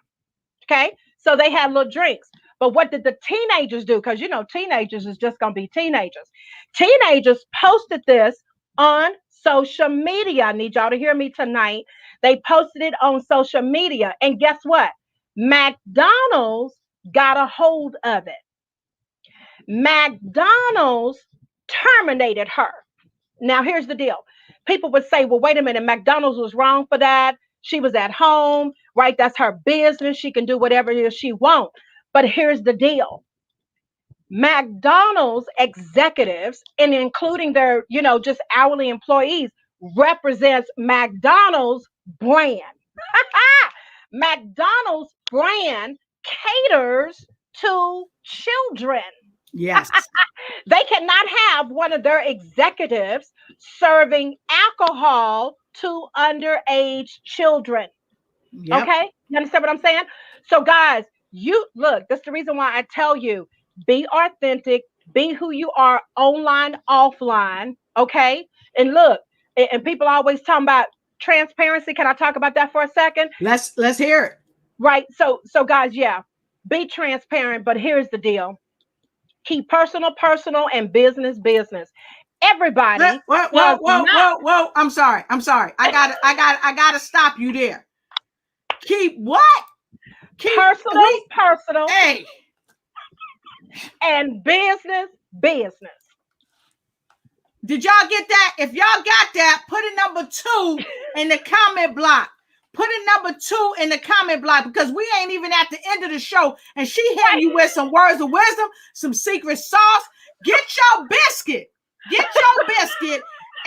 C: Okay. So they had little drinks. But what did the teenagers do? Because, teenagers is just going to be teenagers. Teenagers posted this on social media. I need y'all to hear me tonight. They posted it on social media. And guess what? McDonald's got a hold of it. McDonald's terminated her. Now, here's the deal. People would say, well, wait a minute, McDonald's was wrong for that. She was at home, right? That's her business. She can do whatever it is she wants. But here's the deal. McDonald's executives, and including their, just hourly employees, represents McDonald's brand. McDonald's brand caters to children.
A: Yes.
C: They cannot have one of their executives serving alcohol to underage children.
A: Yep.
C: Okay? You understand what I'm saying? So, guys, you look, that's the reason why I tell you be authentic, be who you are online, offline. Okay? And look, and people always talking about transparency. Can I talk about that for a second?
A: Let's hear it.
C: Right. So guys, yeah, be transparent, but here's the deal. Keep personal, and business. Everybody does not.
A: Whoa. I'm sorry. I gotta stop you there. Keep what? Keep
C: Personal,
A: hey.
C: and business.
A: Did y'all get that? If y'all got that, put a number 2 in the comment block. Put a number 2 in the comment block, because we ain't even at the end of the show, and she hitting you with some words of wisdom, some secret sauce. Get your biscuit.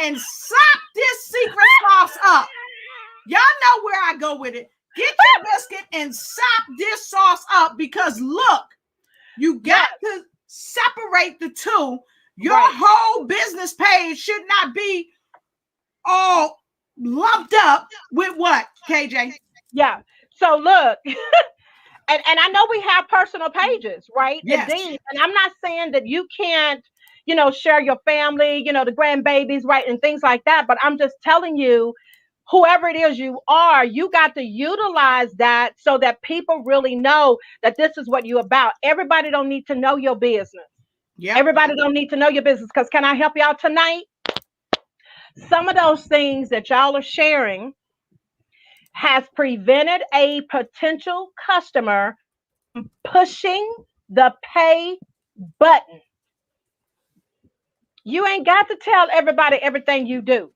A: And sop this secret sauce up. Y'all know where I go with it. Get your biscuit and sop this sauce up, because look, you got to separate the two. Your whole business page should not be all lumped up with what, KJ?
C: Yeah. So look, and I know we have personal pages, right?
A: Yes.
C: Indeed. And I'm not saying that you can't, share your family, the grandbabies, right? And things like that. But I'm just telling you, whoever it is you are, you got to utilize that so that people really know that this is what you're about. Everybody don't need to know your business. Yeah. Everybody don't need to know your business, because can I help y'all tonight? Some of those things that y'all are sharing has prevented a potential customer from pushing the pay button. You ain't got to tell everybody everything you do,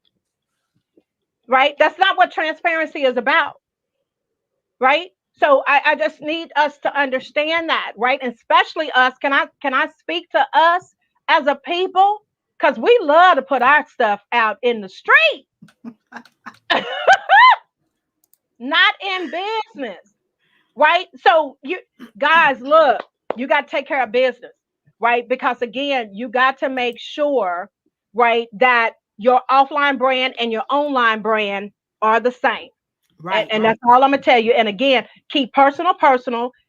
C: right? That's not what transparency is about, right? So I just need us to understand that, right? And especially us. Can I speak to us as a people? Because we love to put our stuff out in the street. Not in business, right? So you guys, look, you got to take care of business, right? Because again, you got to make sure, right, that your offline brand and your online brand are the same. Right. And that's all I'm going to tell you. And again, keep personal,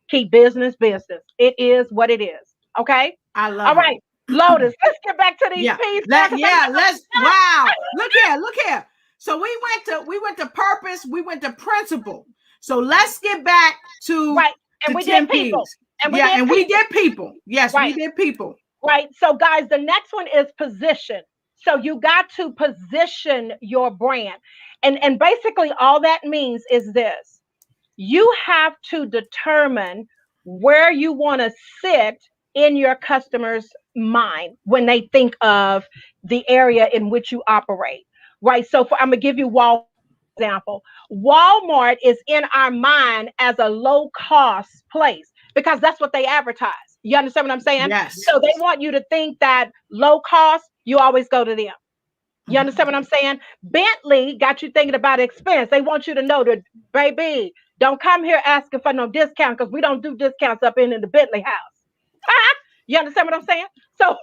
C: keep business. It is what it is. Okay.
A: I love
C: all right. Lotus, let's get back to these pieces.
A: Wow. Look here. So we went to purpose, we went to principle. So let's get back to
C: and we did people.
A: We did people. Yes, we did people.
C: Right. So guys, the next one is position. So you got to position your brand. And basically all that means is this. You have to determine where you want to sit in your customer's mind when they think of the area in which you operate, right? So I'm gonna give you Walmart example. Walmart is in our mind as a low cost place because that's what they advertise. You understand what I'm saying?
A: Yes.
C: So they want you to think that low cost, you always go to them. You
A: Mhm.
C: understand what I'm saying? Bentley got you thinking about expense. They want you to know that, baby, don't come here asking for no discount because we don't do discounts up in the Bentley house. You understand what I'm saying? So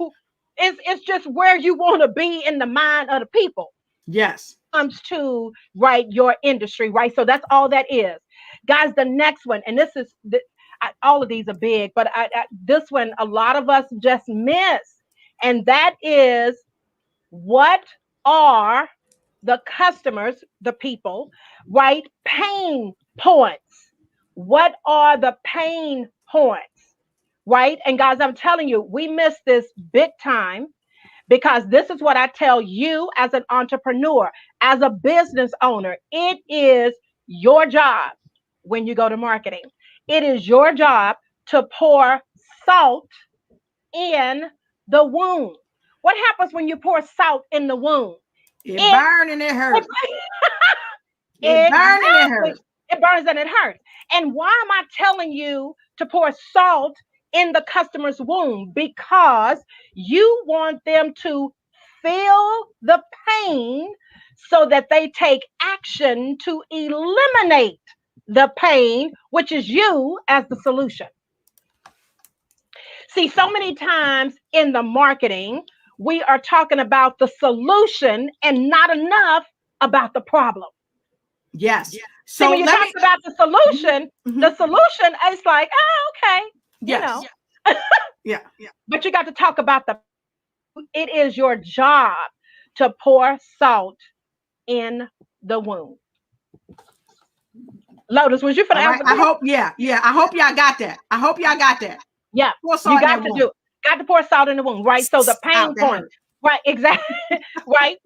C: it's just where you want to be in the mind of the people
A: Yes.
C: comes to right your industry, right? So that's all that is, guys. The next one, and this is all of these are big, but this one a lot of us just miss, and that is what are the customers, the people, right? Pain points. What are the pain points? Right? And guys, I'm telling you, we miss this big time because this is what I tell you as an entrepreneur, as a business owner. It is your job when you go to marketing. It is your job to pour salt in the wound. What happens when you pour salt in the wound?
A: It
C: It,
A: burn and it
C: it
A: hurt. It burn and it
C: exactly,
A: hurt.
C: it burns and it hurts. And why am I telling you to pour salt in the customer's wound? Because you want them to feel the pain so that they take action to eliminate the pain, which is you as the solution. See, so many times in the marketing, we are talking about the solution and not enough about the problem.
A: Yes.
C: See,
A: So
C: when you
A: let
C: talk
A: me.
C: about
A: Mhm,
C: the
A: mhm.
C: solution is like, oh, okay, you know,
A: Yes. Yeah.
C: but you got to talk about it is your job to pour salt in the wound. Lotus, was you for the
A: All right.
C: answer?
A: I
C: Come on.
A: hope. Yeah. Yeah. I hope y'all got that. I hope y'all got that.
C: Yeah,
A: Pour
C: you
A: salt in
C: got
A: that
C: to do
A: wound.
C: it. Got to pour salt in the wound, right? So the pain
A: Out that
C: point,
A: hurt.
C: right? Exactly, right?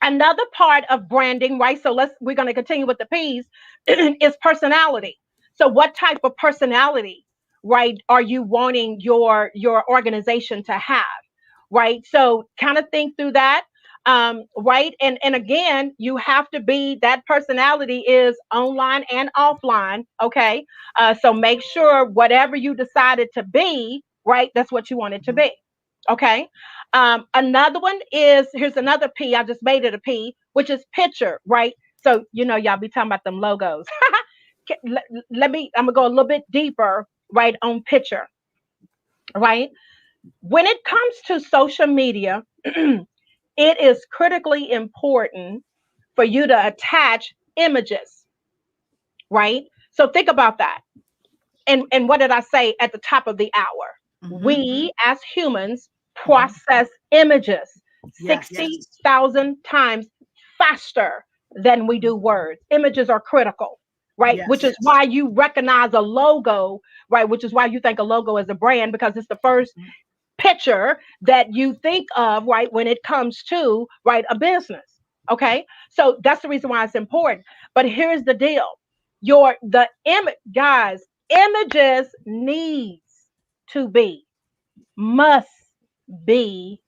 C: Another part of branding, right? So we're going to continue with the P's is personality. So what type of personality, right, are you wanting your organization to have, right? So kind of think through that. Right. And again, you have to be that personality is online and offline. Okay. So make sure whatever you decided to be, right, that's what you want it to
A: Mhm.
C: be. Okay. Another one is here's another P. I just made it a P, which is picture, right? So y'all be talking about them logos. Let me. I'm gonna go a little bit deeper, right, on picture, right? When it comes to social media, it is critically important for you to attach images, right? So think about that. And what did I say at the top of the hour?
A: Mhm.
C: We as humans
A: Mhm.
C: process images
A: Yes.
C: 60,000 times faster than we do words. Images are critical, right? Which
A: Yes.
C: is why you recognize a logo, right? Which is why you think a logo is a brand because it's the first
A: Mhm.
C: picture that you think of, right, when it comes to, right, a business. Okay. So that's the reason why it's important. But here's the deal. The image, guys, images needs to be, must be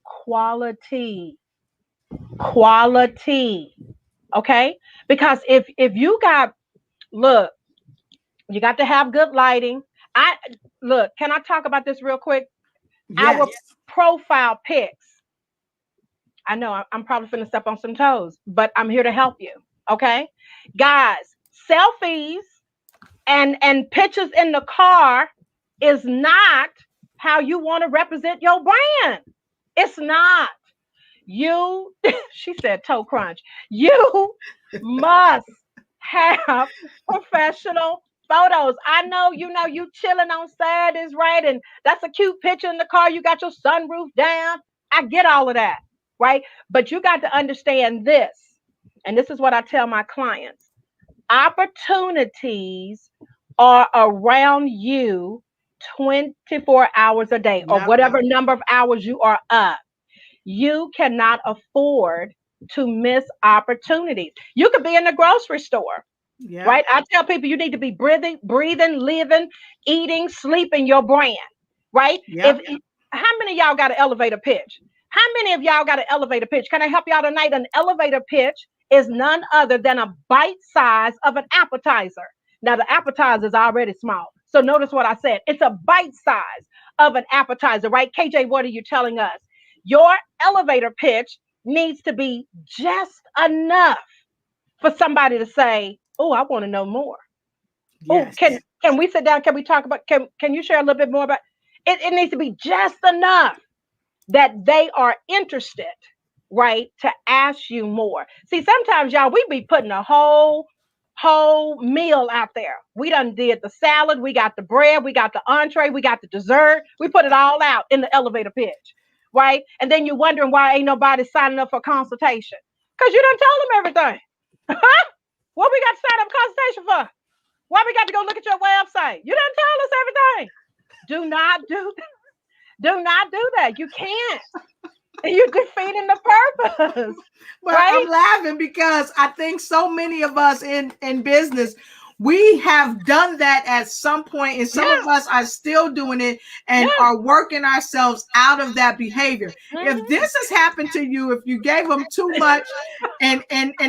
C: quality. Quality. Okay. Because if you got, look, you got to have good lighting. I look, can I talk about this real quick? Our
A: Yes.
C: profile pics. I know I'm probably finna step on some toes, but I'm here to help you. Okay, guys, selfies and pictures in the car is not how you want to represent your brand. It's not. You, she said toe crunch. You must have professional photos. I know, you chilling on Saturdays, right? And that's a cute picture in the car. You got your sunroof down. I get all of that, right? But you got to understand this. And this is what I tell my clients. Opportunities are around you 24 hours a day or
A: Yep.
C: whatever number of hours you are up. You cannot afford to miss opportunities. You could be in the grocery store,
A: Yep.
C: right? I tell people you need to be breathing, living, eating, sleeping your brand. right?
A: Yep.
C: How many of y'all got an elevator pitch? How many of y'all got an elevator pitch? Can I help y'all tonight? An elevator pitch is none other than a bite size of an appetizer. Now, the appetizer is already small. So notice what I said. It's a bite size of an appetizer, right? KJ, what are you telling us? Your elevator pitch needs to be just enough for somebody to say, oh, I want to know more. Oh,
A: Yes.
C: can we sit down? Can we talk about, can you share a little bit more about it? It needs to be just enough that they are interested, right, to ask you more. See, sometimes y'all, we be putting a whole meal out there. We done did the salad, we got the bread, we got the entree, we got the dessert. We put it all out in the elevator pitch, right? And then you're wondering why ain't nobody signing up for consultation. Because you done told them everything. What we got to sign up consultation for? Why we got to go look at your website? You done told us everything. Do not do not do that. You can't. You're defeating the purpose,
A: But
C: right?
A: I'm laughing because I think so many of us in business, we have done that at some point, and some of
C: Yeah,
A: us are still doing it and
C: yeah.
A: are working ourselves out of that behavior. If
C: Mhm.
A: this has happened to you, if you gave them too much and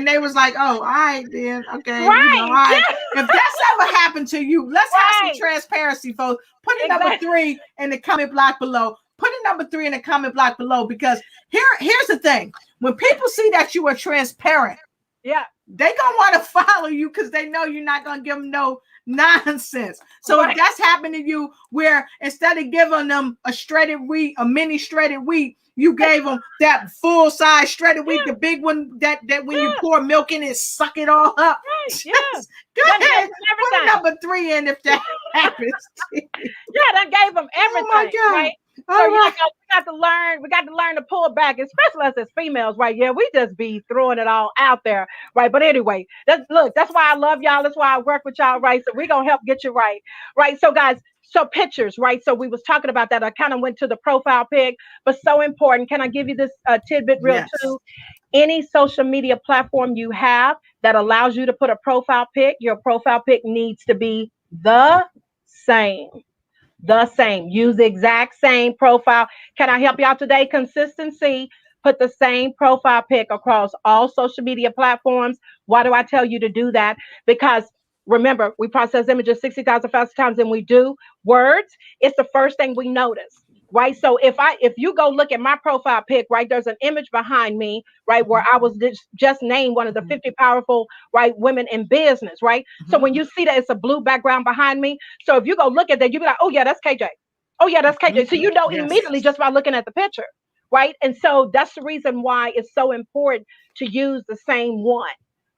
A: they was like, oh, all right, then okay, all
C: Right.
A: right.
C: Yeah.
A: If that's ever happened to you, let's have some
C: Right.
A: transparency, folks. Put a number
C: Exactly.
A: 3 in the comment block below. Put a number 3 in the comment block below, because here's the thing. When people see that you are transparent,
C: Yeah.
A: they gonna want to follow you because they know you're not gonna give them no nonsense. So if
C: Right.
A: that's happened to you, where instead of giving them a shredded wheat, a mini shredded wheat, you gave them that full size shredded wheat,
C: Yeah.
A: the big one that when you
C: Yeah.
A: pour milk in it, suck it all up.
C: Right. Yeah.
A: Just go
C: Done gave
A: ahead,
C: them
A: put a
C: everything.
A: number 3 in if that happens to you.
C: Yeah, that gave them
A: Oh my
C: everything,
A: God.
C: right? So
A: All
C: yeah,
A: right.
C: we got to learn to pull back, especially us as females, right? Yeah, we just be throwing it all out there, right? But anyway, that's why I love y'all. That's why I work with y'all, right? So we're gonna help get you right, right? So guys, so pictures, right? So we was talking about that. I kind of went to the profile pic, but so important. Can I give you this tidbit real
A: Yes.
C: too? Any social media platform you have that allows you to put a profile pic, your profile pic needs to be the same. The same. Use the exact same profile. Can I help you out today? Consistency. Put the same profile pic across all social media platforms. Why do I tell you to do that? Because remember, we process images 60,000 faster times than we do words. It's the first thing we notice. Right. So if you go look at my profile pic, right, there's an image behind me, right, where I was just named one of the 50 powerful, right, women in business, right? So
A: Mhm.
C: when you see that it's a blue background behind me, so if you go look at that, you be like, oh yeah, that's KJ. Oh yeah, that's KJ.
A: Mhm.
C: So you know
A: Yes.
C: immediately just by looking at the picture, right? And so that's the reason why it's so important to use the same one,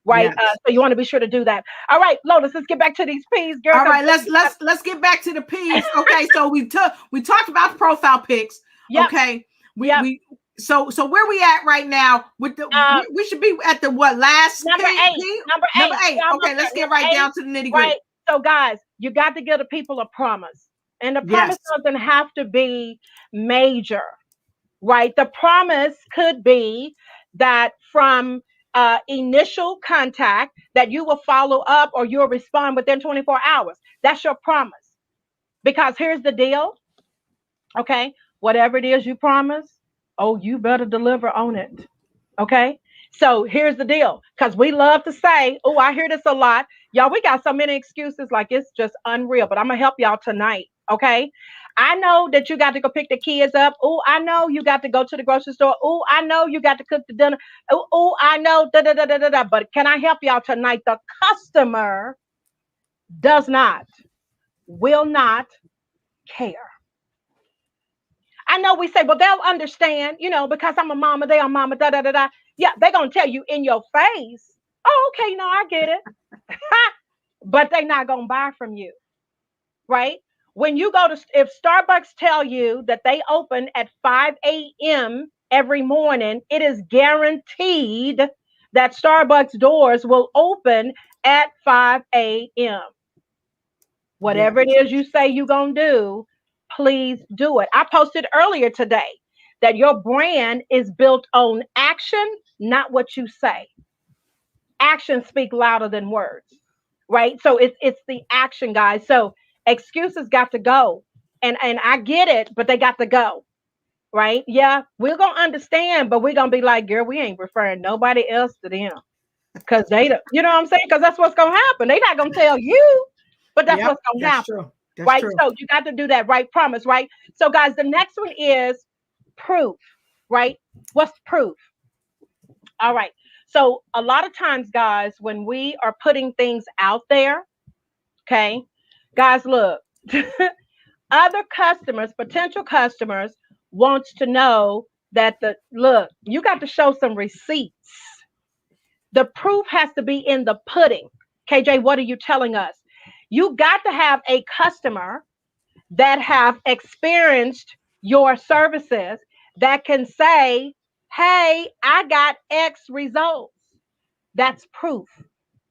C: right?
A: Yes.
C: So you want to be sure to do that. All right, Lotus, let's get back to these P's, girl.
A: All
C: Because
A: right, let's get back to the P's. Okay, so we talked about the profile pics.
C: yep,
A: Okay,
C: yep.
A: we so where we at right now with the
C: Uh,
A: we should be at the what last
C: number eight,
A: P?
C: number
A: Number
C: eight.
A: 8.
C: We're almost
A: Okay,
C: there.
A: let's get
C: Number
A: right
C: eight,
A: down to the nitty
C: right?
A: gritty.
C: So guys, you got to give the people a promise, and the
A: Yes.
C: promise doesn't have to be major, right? The promise could be that from initial contact that you will follow up or you'll respond within 24 hours. That's your promise. Because here's the deal, okay? Whatever it is you promise, oh, you better deliver on it. Okay. So here's the deal. Because we love to say, oh, I hear this a lot. Y'all, we got so many excuses, like it's just unreal. But I'm going to help y'all tonight. Okay. I know that you got to go pick the kids up. Oh, I know you got to go to the grocery store. Oh, I know you got to cook the dinner. Oh, I know. Da, da, da, da, da, da. But can I help y'all tonight? The customer does not, will not care. I know we say, well, they'll understand, because I'm a mama, they are mama, da da da da. Yeah, they're gonna tell you in your face, oh, okay, no, I get it. But they're not gonna buy from you, right? When you go to, if Starbucks tell you that they open at 5 a.m. every morning, it is guaranteed that Starbucks doors will open at 5 a.m.
A: Yes.
C: Whatever it is you say you're going to do, please do it. I posted earlier today that your brand is built on action, not what you say. Actions speak louder than words, right? So it's the action, guys. So excuses got to go. And I get it, but they got to go. Right? Yeah, we're gonna understand, but we're gonna be like, girl, we ain't referring nobody else to them. Cause they don't, you know what I'm saying? Because that's what's gonna happen. They're not gonna tell you, but that's
A: Yep,
C: what's gonna
A: that's
C: happen.
A: true. That's
C: Right?
A: true.
C: So you got to do that right promise, right? So guys, the next one is proof, right? What's proof? All right. So a lot of times, guys, when we are putting things out there, okay, guys, look, other customers, potential customers, wants to know that the look, you got to show some receipts. The proof has to be in the pudding. KJ, what are you telling us? You got to have a customer that have experienced your services that can say, hey, I got X results. That's proof.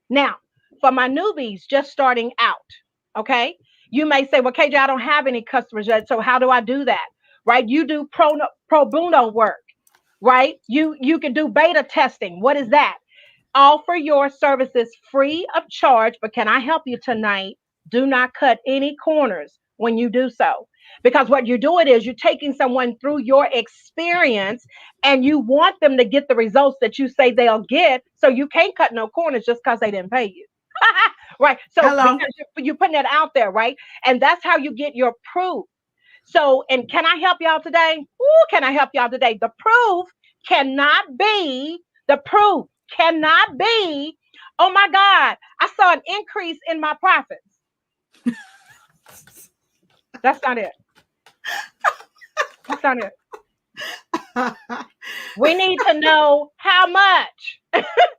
C: Now, for my newbies just starting out, okay, you may say, well, KJ, I don't have any customers yet. So how do I do that? Right? You do pro bono work, right? You can do beta testing. What is that? Offer your services free of charge, but can I help you tonight? Do not cut any corners when you do so. Because what you're doing is you're taking someone through your experience and you want them to get the results that you say they'll get. So you can't cut no corners just because they didn't pay you. Right. So
A: Hello.
C: because you're putting that out there, right? And that's how you get your proof. So, and can I help y'all today? Ooh, can I help y'all today? Cannot be, the proof cannot be, oh my God, I saw an increase in my profits. That's not it. That's not it. We need to know how much.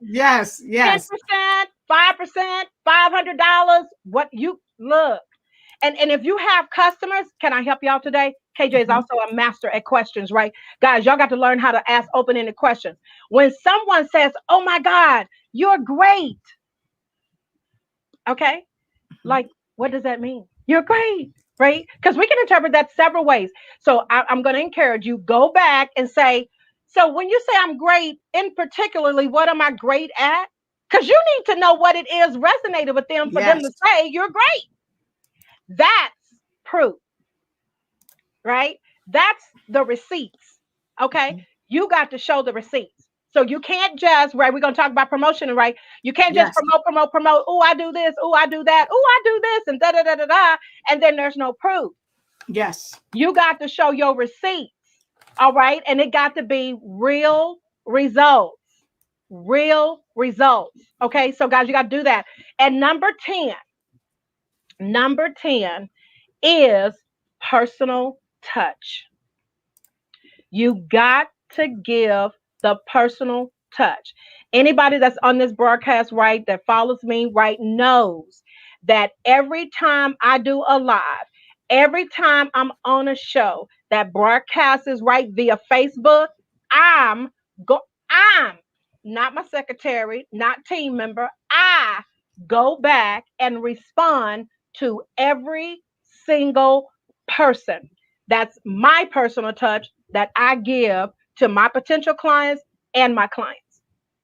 A: Yes, yes.
C: 10%, 5%, $500. What you look. And if you have customers, can I help y'all today? KJ is
A: Mhm.
C: also a master at questions, right? Guys, y'all got to learn how to ask open-ended questions. When someone says, oh my God, you're great. Okay. Like, what does that mean? You're great, right? Because we can interpret that several ways. So I'm going to encourage you, go back and say, so when you say I'm great, in particularly, what am I great at? Because you need to know what it is resonated with them for them
A: Yes.
C: to say you're great. That's proof, right? That's the receipts. Okay. You got to show the receipts. So you can't just, right? We're going to talk about promotion, right? You can't just
A: Yes.
C: promote. Oh, I do this. Oh, I do that. Oh, I do this and da da da da da. And then there's no proof.
A: Yes.
C: You got to show your receipts. All right. And it got to be real results. Real results. Okay. So guys, you got to do that. And number 10 is personal touch. You got to give the personal touch. Anybody that's on this broadcast, right, that follows me, right, knows that every time I do a live, every time I'm on a show that broadcasts is right via Facebook, I'm I'm not my secretary, not team member. I go back and respond to every single person. That's my personal touch that I give to my potential clients and my clients.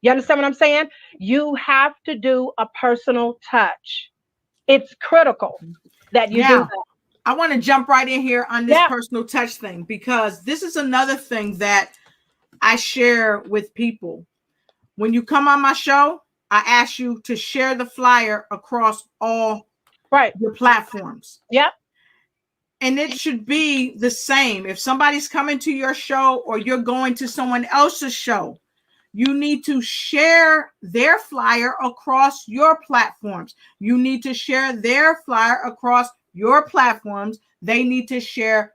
C: You understand what I'm saying? You have to do a personal touch. It's critical that you do
A: Now,
C: that.
A: I want to jump right in here on this
C: Yeah,
A: personal touch thing because this is another thing that I share with people. When you come on my show, I ask you to share the flyer across all
C: right.
A: your platforms.
C: Yep.
A: And it should be the same. If somebody's coming to your show or you're going to someone else's show, you need to share their flyer across your platforms. You need to share their flyer across your platforms. They need to share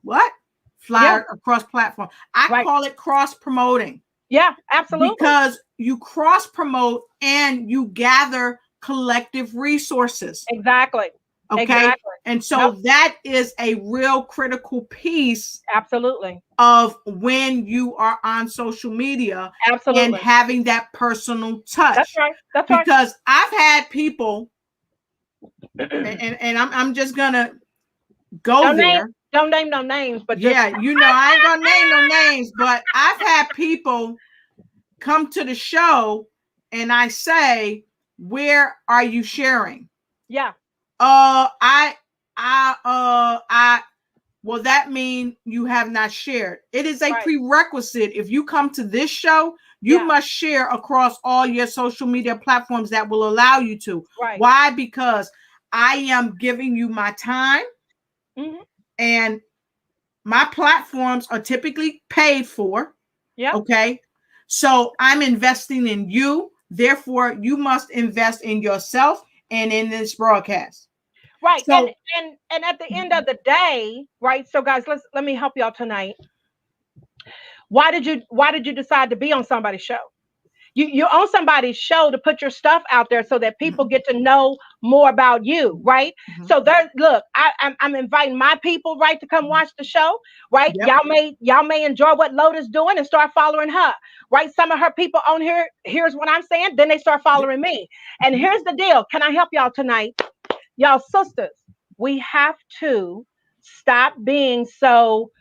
A: what?
C: Yeah.
A: Flyer across platform. I
C: Right.
A: call it cross promoting
C: Yeah. Absolutely.
A: because you cross promote and you gather collective resources.
C: Exactly.
A: Okay.
C: Exactly.
A: And
C: Yep.
A: so that is a real critical piece
C: Absolutely.
A: of when you are on social media and
C: Absolutely.
A: having that personal
C: That's
A: touch.
C: right. That's right.
A: Because I've had people, and I'm just gonna go
C: Don't name.
A: there.
C: Don't name no names, but just
A: Yeah, I ain't gonna name no names, but I've had people come to the show and I say, where are you sharing?
C: yeah.
A: I Well, that means you have not shared. It is a
C: Right.
A: prerequisite. If you come to this show, you must share across all your social media platforms that will allow you to.
C: Right.
A: Why? Because I am giving you my time, and my platforms are typically paid for.
C: Yeah.
A: Okay. So I'm investing in you. Therefore, you must invest in yourself and in this broadcast.
C: Right.
A: So,
C: And at the end of the day, right? So guys, let me help y'all tonight. Why did you decide to be on somebody's show? You're on somebody's show to put your stuff out there so that people get to know more about you, right? So there, look, I'm inviting my people, right, to come watch the show, right?
A: Yep.
C: Y'all may enjoy what Lotus doing and start following her, right? Some of her people on here, here's what I'm saying, then they start following me. And here's the deal. Can I help y'all tonight? Y'all sisters, we have to stop being so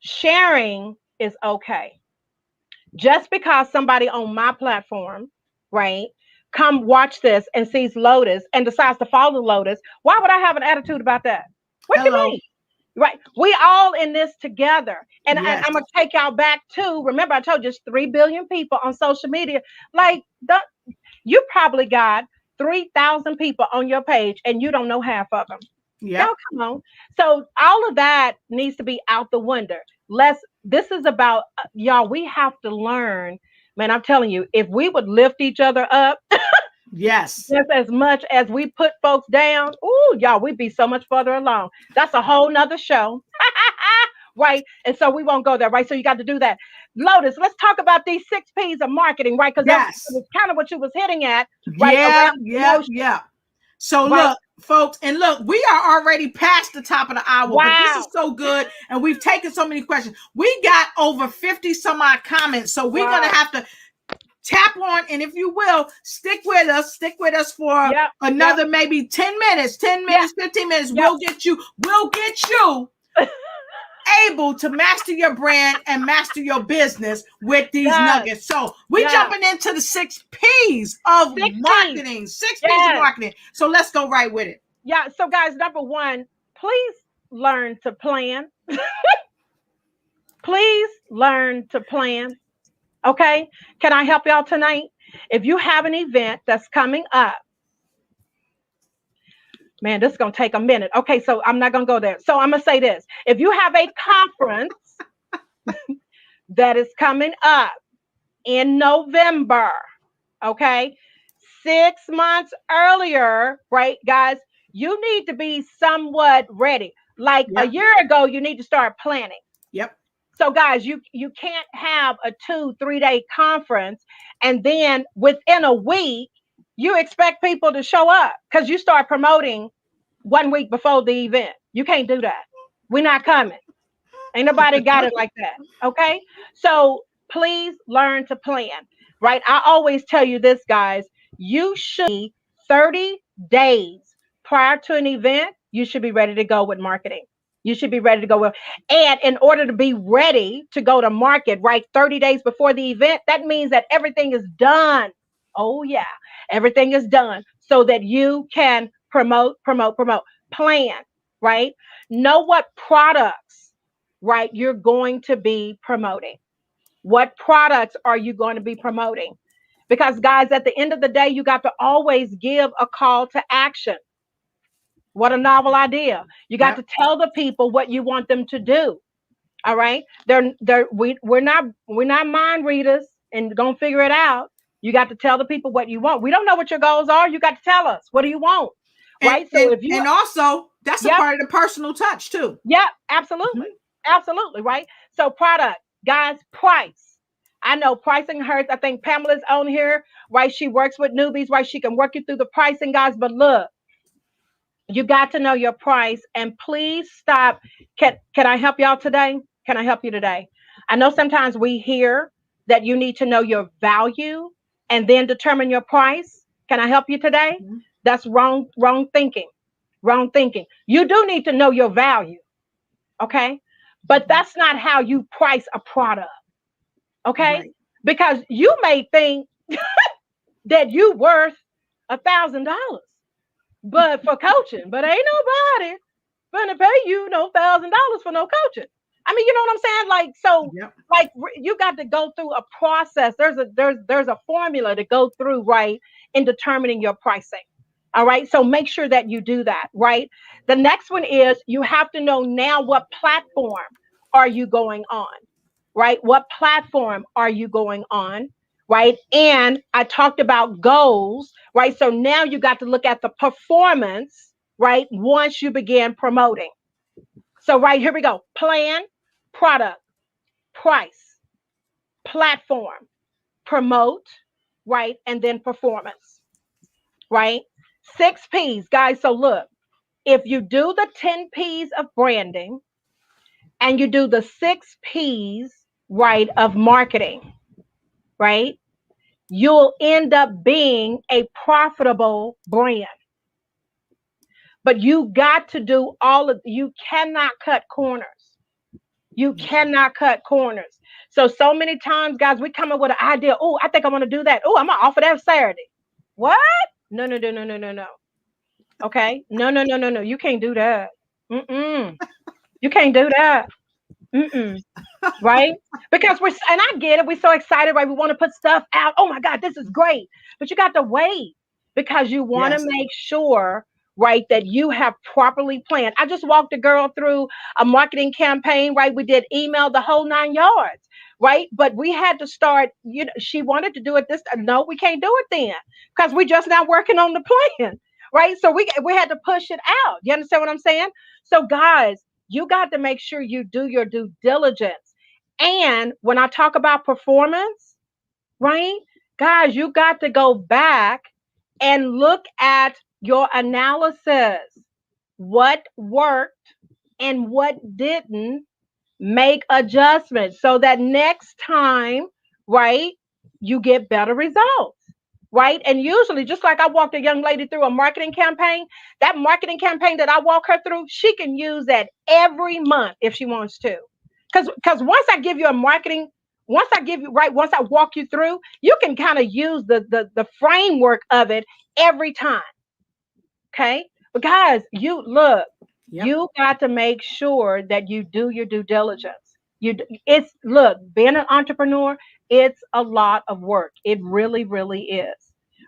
C: sharing is okay. Just because somebody on my platform, right, come watch this and sees Lotus and decides to follow Lotus, why would I have an attitude about that? What you
A: Hello.
C: mean? Right. We all in this together. And
A: Yes.
C: I'm going to take y'all back to, remember, I told you it's 3 billion people on social media. Like, you probably got 3,000 people on your page and you don't know half of them.
A: Yep.
C: Y'all come on. So all of that needs to be out the window. This is about y'all. We have to learn, man. I'm telling you, if we would lift each other up
A: Yes.
C: just as much as we put folks down, ooh, y'all, we'd be so much further along. That's a whole nother show. Right. And so we won't go there. Right. So you got to do that. Lotus, let's talk about these 6 P's of marketing, right? Because that was kind of what you was hitting at, right?
A: Yeah.
C: Around
A: Yeah.
C: promotion,
A: Yeah. So
C: right?
A: look, folks, and look, we are already past the top of the hour, but this
C: Wow.
A: is so good, and we've taken so many questions. We got over 50 some odd comments, so we're gonna have to tap on, and if you will, stick with us for another maybe 10 minutes, 15 minutes. We'll get you able to master your brand and master your business with these nuggets. So we're jumping into the 6 P's of marketing. 6 P's of marketing. So let's go right with it.
C: Yeah. So guys, number 1, please learn to plan. Please learn to plan. Okay. Can I help y'all tonight? If you have an event that's coming up, man, this is going to take a minute. Okay. So I'm not going to go there. So I'm going to say this. If you have a conference that is coming up in November, okay, 6 months earlier, right, guys, you need to be somewhat ready. Like a year ago, you need to start planning.
A: Yep.
C: So guys, you can't have a 2-3 day conference and then within a week you expect people to show up because you start promoting 1 week before the event. You can't do that. We're not coming. Ain't nobody got it like that. Okay. So please learn to plan, right? I always tell you this, guys, you should be 30 days prior to an event. You should be ready to go with marketing. You should be ready to go with, and in order to be ready to go to market, right, 30 days before the event, that means that everything is done. Oh yeah, everything is done so that you can promote, plan, right? Know what products, right, you're going to be promoting. What products are you going to be promoting? Because guys, at the end of the day, you got to always give a call to action. What a novel idea. You got to tell the people what you want them to do. All right. We're not mind readers and gonna figure it out. You got to tell the people what you want. We don't know what your goals are. You got to tell us. What do you want? Right. So if you,
A: and also that's a part of the personal touch too.
C: Yeah, absolutely. Absolutely. Right. So product, guys, price. I know pricing hurts. I think Pamela's on here, right? She works with newbies, right? She can work you through the pricing, guys. But look, you got to know your price, and please stop. Can I help y'all today? Can I help you today? I know sometimes we hear that you need to know your value and then determine your price. Can I help you today? That's wrong thinking. Wrong thinking. You do need to know your value, okay? But that's not how you price a product, okay?
A: Right.
C: Because you may think that you worth $1,000. but for coaching. But ain't nobody gonna pay you no $1,000 for no coaching. I mean, you know what I'm saying? Like, so,
A: Yep.
C: like, you got to go through a process. There's a formula to go through, right, in determining your pricing. All right. So make sure that you do that, right? The next one is you have to know now what platform are you going on, right? What platform are you going on, right? And I talked about goals, right? So now you got to look at the performance, right? Once you begin promoting. So, right, here we go. Plan, product, price, platform, promote, right? And then performance, right? 6 P's, guys. So look, if you do the 10 P's of branding and you do the 6 P's, right, of marketing, right, you'll end up being a profitable brand. But you got to do you cannot cut corners. You cannot cut corners. So many times, guys, we come up with an idea. Oh, I think I want to do that. Oh, I'm gonna offer that Saturday. What? No, no, no, no, no, no, no. Okay. No, no, no, no, no. You can't do that. Mm-mm. You can't do that. Mm-mm. Right? Because and I get it. We're so excited, right? We want to put stuff out. Oh my God, this is great. But you got to wait because you want to
A: Yes.
C: make sure, right, that you have properly planned. I just walked a girl through a marketing campaign, right? We did email the whole 9 yards, right? But we had to start, she wanted to do it this time. No, we can't do it then because we're just not working on the plan, right? So we had to push it out. You understand what I'm saying? So guys, you got to make sure you do your due diligence. And when I talk about performance, right, guys, you got to go back and look at your analysis. What worked and what didn't, make adjustments so that next time, right, you get better results. Right. And usually, just like I walked a young lady through a marketing campaign, that marketing campaign that I walk her through, she can use that every month if she wants to. Because once I give you a marketing, once I walk you through, you can kind of use the framework of it every time. Okay. But guys, you look, you got to make sure that you do your due diligence. Look, being an entrepreneur, it's a lot of work. It really, really is.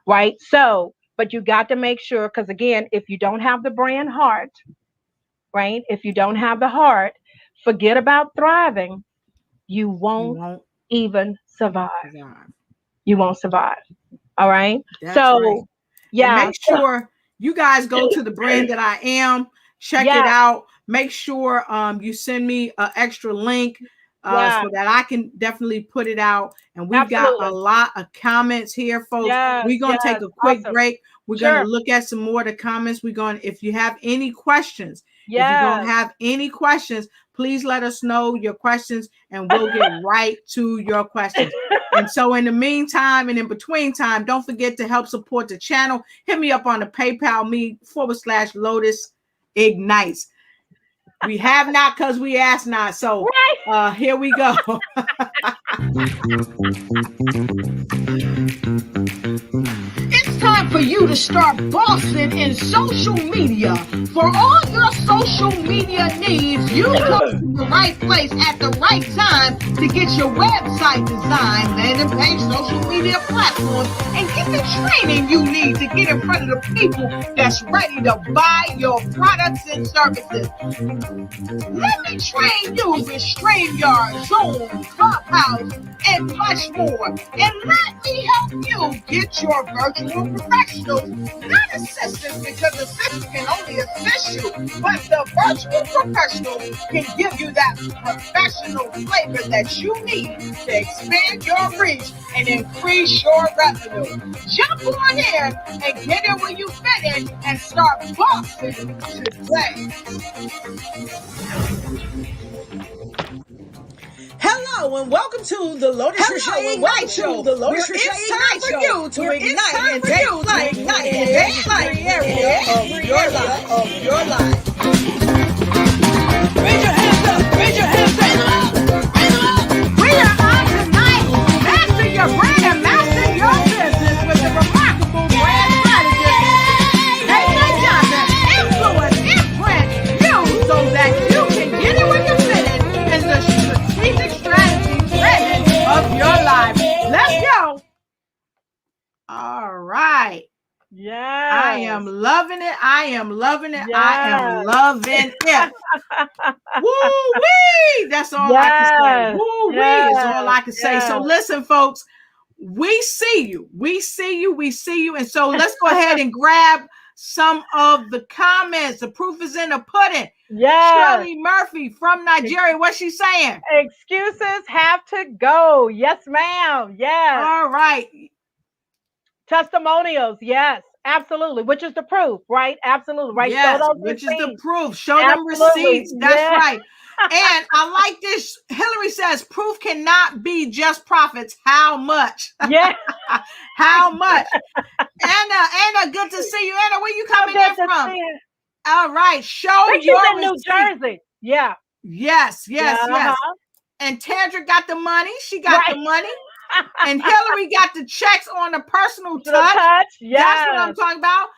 C: Right. So, but you got to make sure, because again, if you don't have the brand heart, right? If you don't have the heart, forget about thriving. You won't even survive. You won't survive. All right.
A: That's
C: so
A: right.
C: yeah.
A: And make sure you guys go to the brand that I am, check it out. Make sure you send me an extra link so that I can definitely put it out. And we've got a lot of comments here, folks. We're going to take a quick break. We're going to look at some more of the comments. If you have any questions, if you don't have any questions, please let us know your questions and we'll get right to your questions. And so in the meantime and in between time, don't forget to help support the channel. Hit me up on the PayPal me/Lotus Ignites. We have not because we asked not. So here we go.
B: It's time for you to start bossing in social media. For all your social media needs, you come to the right place at the right time to get your website designed, landing page, social media platforms, and get the training you need to get in front of the people that's ready to buy your products and services. Let me train you with StreamYard, Zoom, Clubhouse, and much more. And let me help you get your virtual professionals, not assistants, because assistants can only assist you, but the virtual professional can give you that professional flavor that you need to expand your reach and increase your revenue. Jump on in and get in where you fit in and start bossing today.
D: Hello and welcome to the Lotus Rashay Ignite Show. It's time for you to ignite and take flight in every area of your life. Raise your hands up. Raise your hands up.
B: Raise them up. We are on tonight. Master your brand and master your business with the remarkable brand strategist. Take the
A: it. I am loving it. I am
C: Yes.
A: loving it. Woo-wee! That's all I can say. Woo-wee is all I can say. So listen, folks, we see you. We see you. We see you. And so let's go ahead and grab some of the comments. The proof is in the pudding.
C: Yes.
A: Shirley Murphy from Nigeria. What's she saying?
C: Excuses have to go. Yes, ma'am. Yes.
A: All right.
C: Testimonials. Yes, absolutely. Which is the proof, right? Absolutely. Right.
A: Yes,
C: show those
A: which
C: receipts.
A: is the proof. Show
C: Absolutely.
A: them receipts. That's
C: Yeah.
A: right. And I like this. Hillary says proof cannot be just profits. How much?
C: Yeah.
A: How much? Anna, good to see you. Anna, where you coming in from? All right. Show your
C: in New Jersey. Yeah.
A: Yes. And Tandra got the money. She got the money. And Hillary got the checks on the personal touch.
C: Yes.
A: That's what I'm talking about.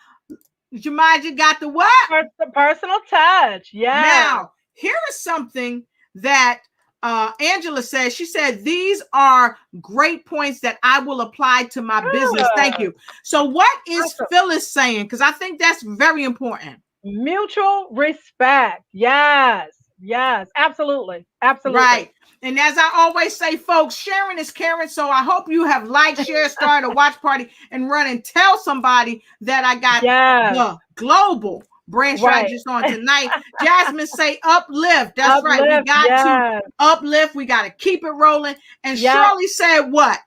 A: Jamaja got the what?
C: The personal touch. Yeah.
A: Now, here is something that Angela says. She said, these are great points that I will apply to my business. Thank you. So what is Phyllis saying? Because I think that's very important.
C: Mutual respect. Yes. Yes. Absolutely. Absolutely.
A: Right. And as I always say, folks, sharing is caring. So I hope you have liked, shared, started a watch party, and run and tell somebody that I got the global brand strategist on tonight. Jasmine say uplift. That's right. We got to uplift. We got to keep it rolling. And Shirley said what?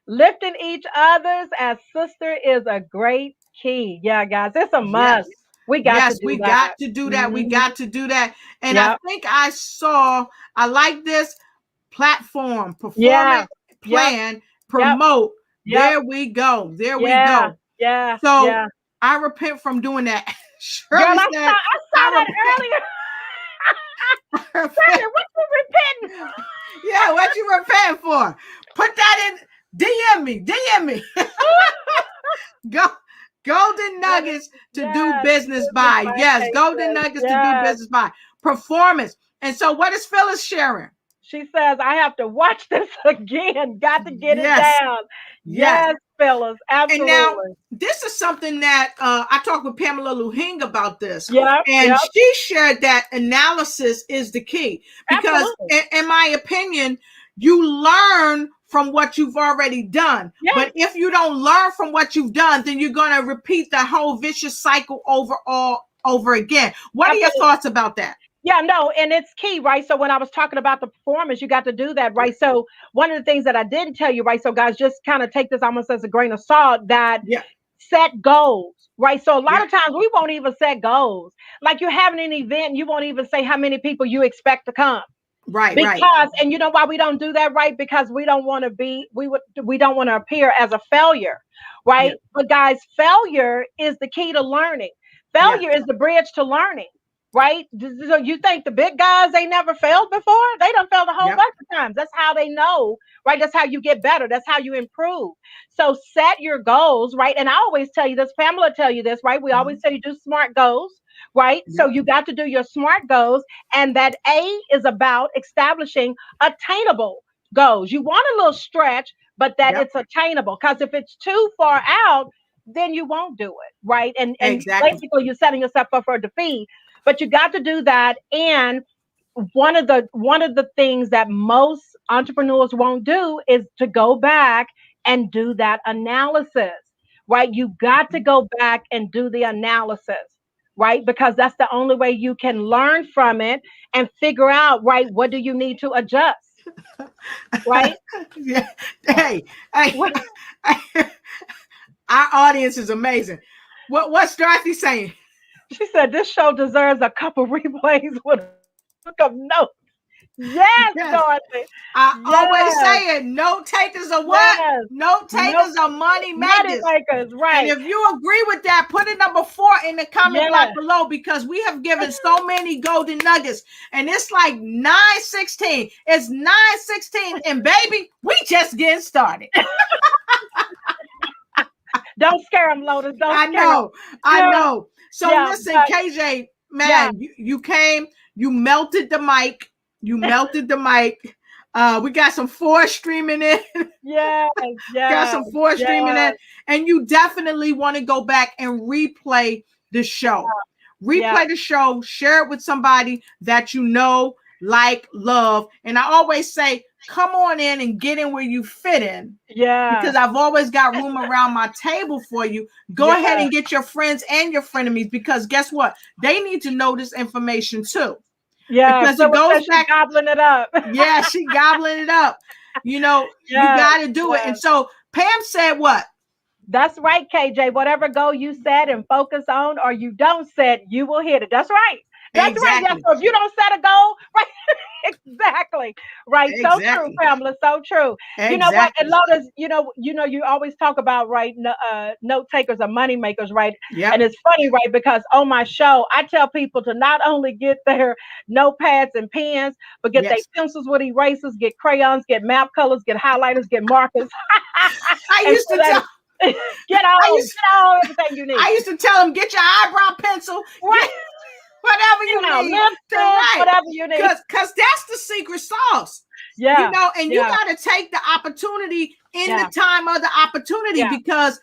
C: Lifting each other's as sister is a great key. Yeah, guys, it's a must. We got to do that.
A: Got to do that. We got to do that. And I think I like this platform, performance plan, promote. There we go. There we go.
C: Yeah.
A: So I repent from doing that.
C: Shirley said, I saw that earlier. What you repenting?
A: Yeah, what you repenting for? Put that in. DM me. Go. Golden nuggets to do business by. Yes, golden nuggets to do business by. Performance. And so what is Phyllis sharing?
C: She says, I have to watch this again. Got to get it down. Yes, Phyllis. Absolutely.
A: And now, this is something that I talked with Pamela Luhing about this. And she shared that analysis is the key. Because in my opinion, you learn from what you've already done. But if you don't learn from what you've done, then you're going to repeat the whole vicious cycle over again. What are your thoughts about that?
C: Yeah, no, and it's key, right? So when I was talking about the performance, you got to do that, right? So one of the things that I didn't tell you, right? So guys, just kind of take this almost as a grain of salt, that set goals, right? So a lot of times we won't even set goals. Like you're having an event and you won't even say how many people you expect to come.
A: Right.
C: And you know why we don't do that, right? Because we don't want to we don't want to appear as a failure, right? But guys, failure is the key to learning. Failure is the bridge to learning, right? So you think the big guys, they never failed before? They done failed a whole bunch of times. That's how they know, right? That's how you get better. That's how you improve. So set your goals, right? And I always tell you this, Pamela tell you this, right? We always tell you do SMART goals. Right. So you got to do your SMART goals. And that A is about establishing attainable goals. You want a little stretch, but that it's attainable. Because if it's too far out, then you won't do it. Right. And basically you're setting yourself up for a defeat. But you got to do that. And one of the things that most entrepreneurs won't do is to go back and do that analysis. Right. You got to go back and do the analysis. Right? Because that's the only way you can learn from it and figure out, right, what do you need to adjust? Right?
A: Hey, our audience is amazing. What's Dorothy saying?
C: She said this show deserves a couple replays with a book of notes. Yes, Dorothy.
A: I always say it. Note takers are what? Note takers are money makers.
C: Right.
A: And if you agree with that, put it number 4 in the comment block below, because we have given so many golden nuggets. And it's like 9:16. It's 9:16. And baby, we just getting started.
C: Don't scare them, Lotus.
A: I know. So listen, KJ, man, you came, you melted the mic. You melted the mic. We got some Force streaming in. Got some Force streaming in. And you definitely want to go back and replay the show.
C: Yeah.
A: Replay the show, share it with somebody that you know, like, love. And I always say, come on in and get in where you fit in.
C: Yeah.
A: Because I've always got room around my table for you. Go ahead and get your friends and your frenemies, because guess what? They need to know this information too.
C: Yeah.
A: Because
C: So
A: it goes back.
C: gobbling it up.
A: Yeah, she gobbling it up. You know, you got to do it. And so Pam said what?
C: That's right, KJ. Whatever goal you set and focus on, or you don't set, you will hit it. That's right. That's right. Yeah. So if you don't set a goal, right? Exactly. Right. So true, Pamela. So true. You know what? And Lotus, you always talk about, right, note takers are money makers, right?
A: Yeah.
C: And it's funny, right? Because on my show, I tell people to not only get their notepads and pens, but get their pencils with erasers, get crayons, get map colors, get highlighters, get markers.
A: I used to tell
C: get all everything you need.
A: I used to tell them, get your eyebrow pencil,
C: right?
A: Whatever you need
C: to write. Whatever you need.
A: Because that's the secret sauce.
C: Yeah.
A: You know, and you got to take the opportunity in the time of the opportunity, because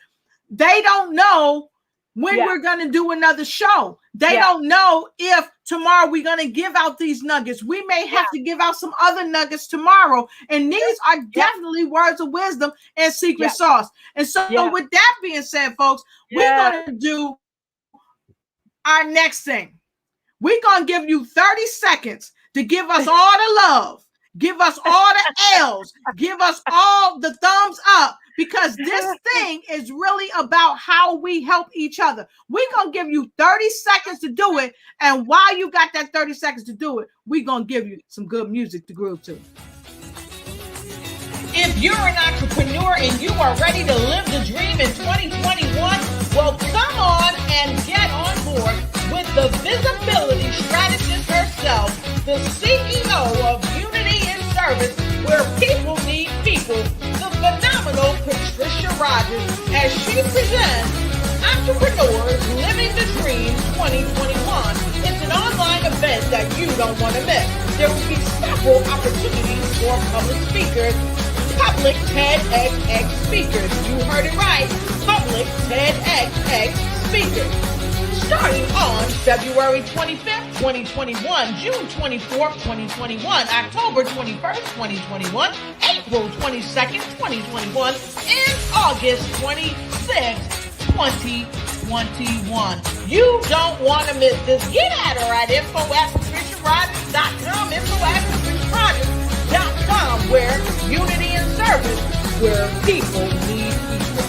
A: they don't know when we're going to do another show. They don't know if tomorrow we're going to give out these nuggets. We may have to give out some other nuggets tomorrow. And these are definitely words of wisdom and secret sauce. And so with that being said, folks, we're going to do our next thing. We're going to give you 30 seconds to give us all the love, give us all the L's, give us all the thumbs up, because this thing is really about how we help each other. We're going to give you 30 seconds to do it. And while you got that 30 seconds to do it, we're going to give you some good music to groove to.
B: If you're an entrepreneur and you are ready to live the dream in 2021, well, come on and get on board with the visibility strategist herself, the CEO of Unity in Service, where people need people, the phenomenal Patricia Rogers, as she presents Entrepreneurs Living the Dream 2021. It's an online event that you don't want to miss. There will be several opportunities for public speakers, public TEDx speakers. You heard it right. Public TEDx speakers. Starting on February 25th, 2021, June 24th, 2021, October 21st, 2021, April 22nd, 2021, and August 26th, 2021. You don't want to miss this. Get at her at info@patriciarogers.com, info@patriciarogers.com, where Unity in Service, where people need people.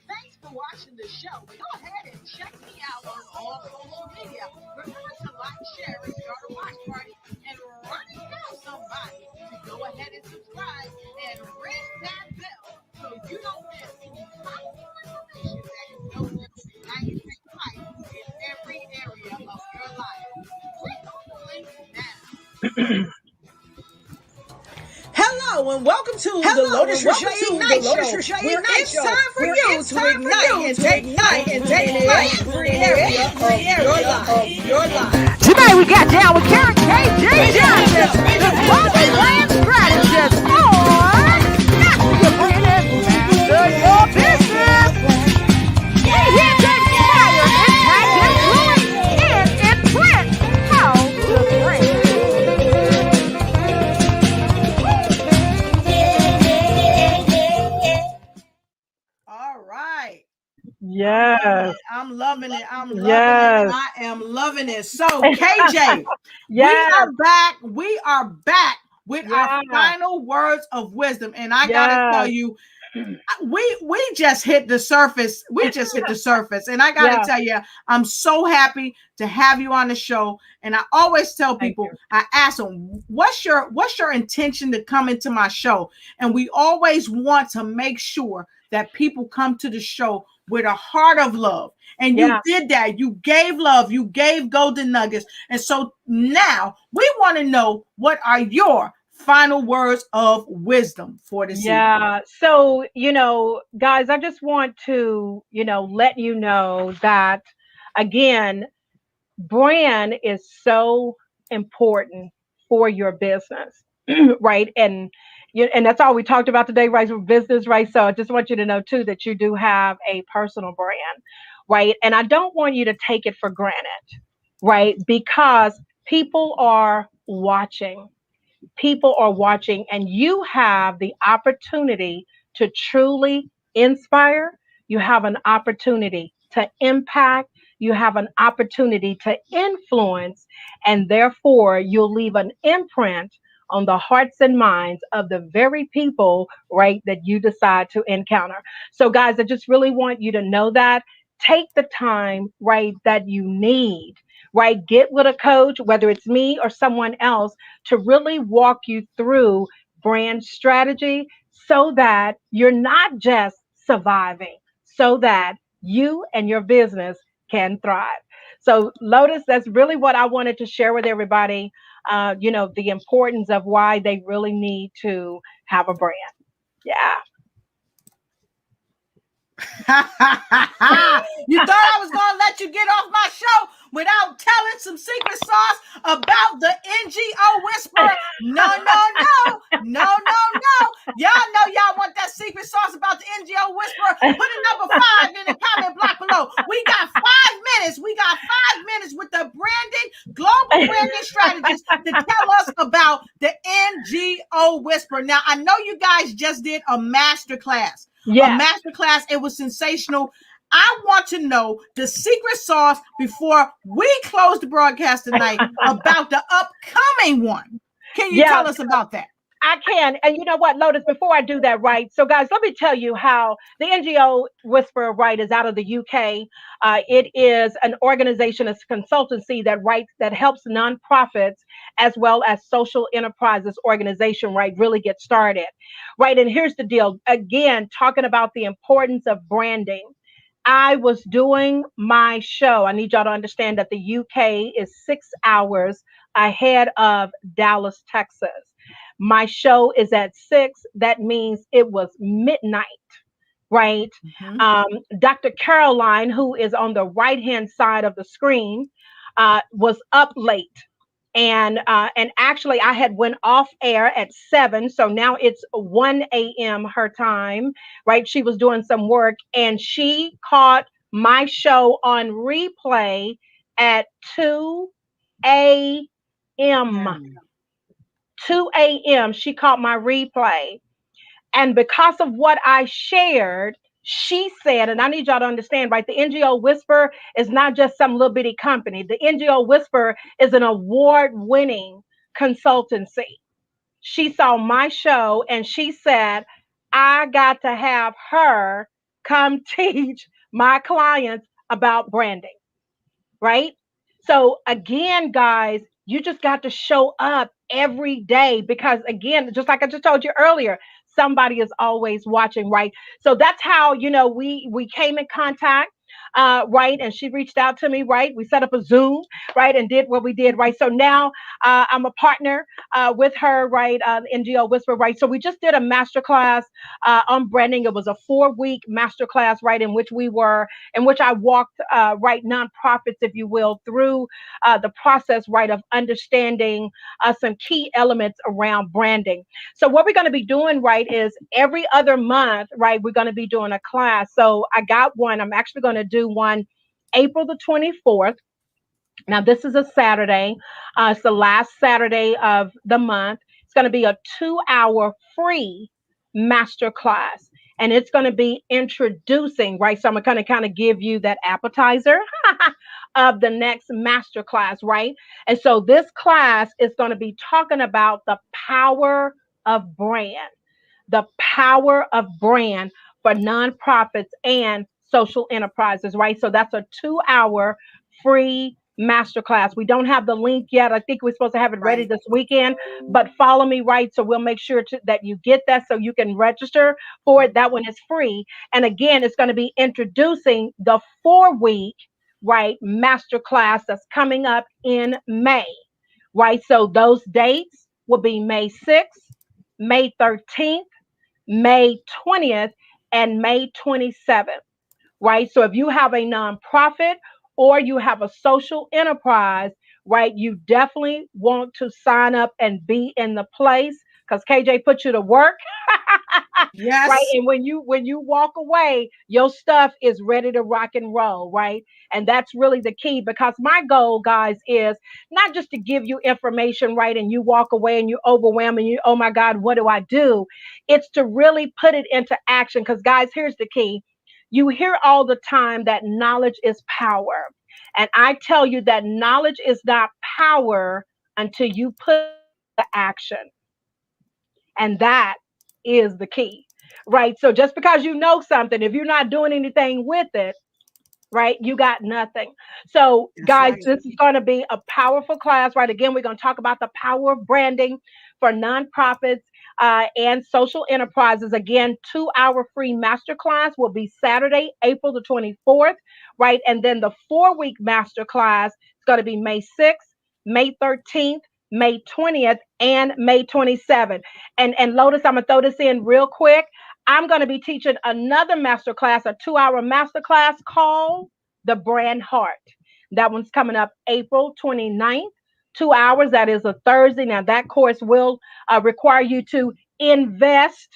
B: Thanks for watching the show. Go ahead and check me out on all social media. Remember to like, share, and start a watch party, and run and tell somebody to go ahead and subscribe and ring that bell so you don't miss any powerful information that is going to ignite and take flight in every area of your life. Click on the link now.
D: Hello and welcome to the Lotus Richey Ignite Show, where it's time for you to ignite and take flight in every area of your life.
A: Tonight we got down with Karen KJ Johnson, the Global Land Strategist on Quebrando Barreras your business. We're here to inspire, impact, influence, and imprint how to bring. All right.
C: Yes.
A: I'm loving it. I'm loving it. I am loving it. So, KJ, we are back with our final words of wisdom. And I gotta tell you, we just hit the surface. We just hit the surface. And I gotta tell you, I'm so happy to have you on the show. And I always tell people, I ask them, what's your intention to come into my show? And we always want to make sure that people come to the show with a heart of love. And you did that. You gave love. You gave golden nuggets. And so now we want to know, what are your final words of wisdom for this evening?
C: So, guys, I just want to, let you know that, again, brand is so important for your business, right? And, and that's all we talked about today, right? For business, right? So I just want you to know too that you do have a personal brand, right? And I don't want you to take it for granted, right? Because people are watching. People are watching, and you have the opportunity to truly inspire. You have an opportunity to impact. You have an opportunity to influence, and therefore you'll leave an imprint on the hearts and minds of the very people, right, that you decide to encounter. So, guys, I just really want you to know that. Take the time, right, that you need, right? Get with a coach, whether it's me or someone else, to really walk you through brand strategy so that you're not just surviving, so that you and your business can thrive. So, Lotus, that's really what I wanted to share with everybody. The importance of why they really need to have a brand. Yeah.
A: You thought I was going to let you get off my show without telling some secret sauce about the NGO whisperer? No, no, no. No, no, no. Y'all know y'all want that secret sauce about the NGO whisperer. Put a number 5 in the comment block below. We got 5 minutes. We got 5 minutes with the global branding strategist to tell us about the NGO whisperer. Now, I know you guys just did a masterclass.
C: Yeah.
A: A masterclass. It was sensational. I want to know the secret sauce before we close the broadcast tonight about the upcoming one. Can you tell us about that?
C: I can. And you know what, Lotus, before I do that, right? So, guys, let me tell you how the NGO Whisperer, right, is out of the UK. It is an organization, it's a consultancy that helps nonprofits as well as social enterprises organization, right, really get started, right? And here's the deal. Again, talking about the importance of branding. I was doing my show. I need y'all to understand that the UK is 6 hours ahead of Dallas, Texas. My show is at 6. That means it was midnight, right? Dr. Caroline, who is on the right hand side of the screen, was up late. And actually I had went off air at 7, so now it's 1 a.m. her time, right? She was doing some work and she caught my show on replay at 2 a.m. 2 a.m. She caught my replay. And because of what I shared, she said, and I need y'all to understand, right? The NGO Whisper is not just some little bitty company. The NGO Whisper is an award-winning consultancy. She saw my show and she said, I got to have her come teach my clients about branding, right? So again, guys, you just got to show up every day because again, just like I just told you earlier, somebody is always watching, right? So that's how, we came in contact, right? And she reached out to me, right? We set up a Zoom, right? And did what we did, right? So now I'm a partner with her, right? NGO Whisper, right? So we just did a masterclass on branding. It was a 4-week masterclass, right? In which I walked, right, nonprofits, if you will, through the process, right, of understanding some key elements around branding. So what we're going to be doing, right, is every other month, right, we're going to be doing a class. So I got one. I'm actually going to do one April the 24th. Now, this is a Saturday. It's the last Saturday of the month. It's going to be a 2-hour free master class. And it's going to be introducing, right? So I'm going to kind of give you that appetizer of the next master class, right? And so this class is going to be talking about the power of brand, the power of brand for nonprofits and social enterprises, right? So that's a 2-hour free masterclass. We don't have the link yet. I think we're supposed to have it ready this weekend, but follow me, right? So we'll make sure that you get that so you can register for it. That one is free. And again, it's going to be introducing the 4-week, right, masterclass that's coming up in May, right? So those dates will be May 6th, May 13th, May 20th, and May 27th, right? So if you have a nonprofit or you have a social enterprise, right, you definitely want to sign up and be in the place because KJ put you to work. Right.
A: Yes.
C: And when you walk away, your stuff is ready to rock and roll, right? And that's really the key, because my goal, guys, is not just to give you information, right? And you walk away and you overwhelm and you, oh my God, what do I do? It's to really put it into action. Because, guys, here's the key. You hear all the time that knowledge is power. And I tell you that knowledge is not power until you put it into action. And that is the key, right? So just because you know something, if you're not doing anything with it, right, you got nothing. So,
A: That's
C: guys,
A: right.
C: this is going to be a powerful class, right? Again, we're going to talk about the power of branding for nonprofits and social enterprises. Again, 2 hour free masterclass will be Saturday, April the 24th, right? And then the 4 week masterclass is going to be May 6th, May 13th, May 20th, and May 27th. And Lotus, I'm gonna throw this in real quick. I'm going to be teaching another masterclass, a 2 hour masterclass called The Brand Heart. That one's coming up April 29th, 2 hours. That is a Thursday. Now, that course will require you to invest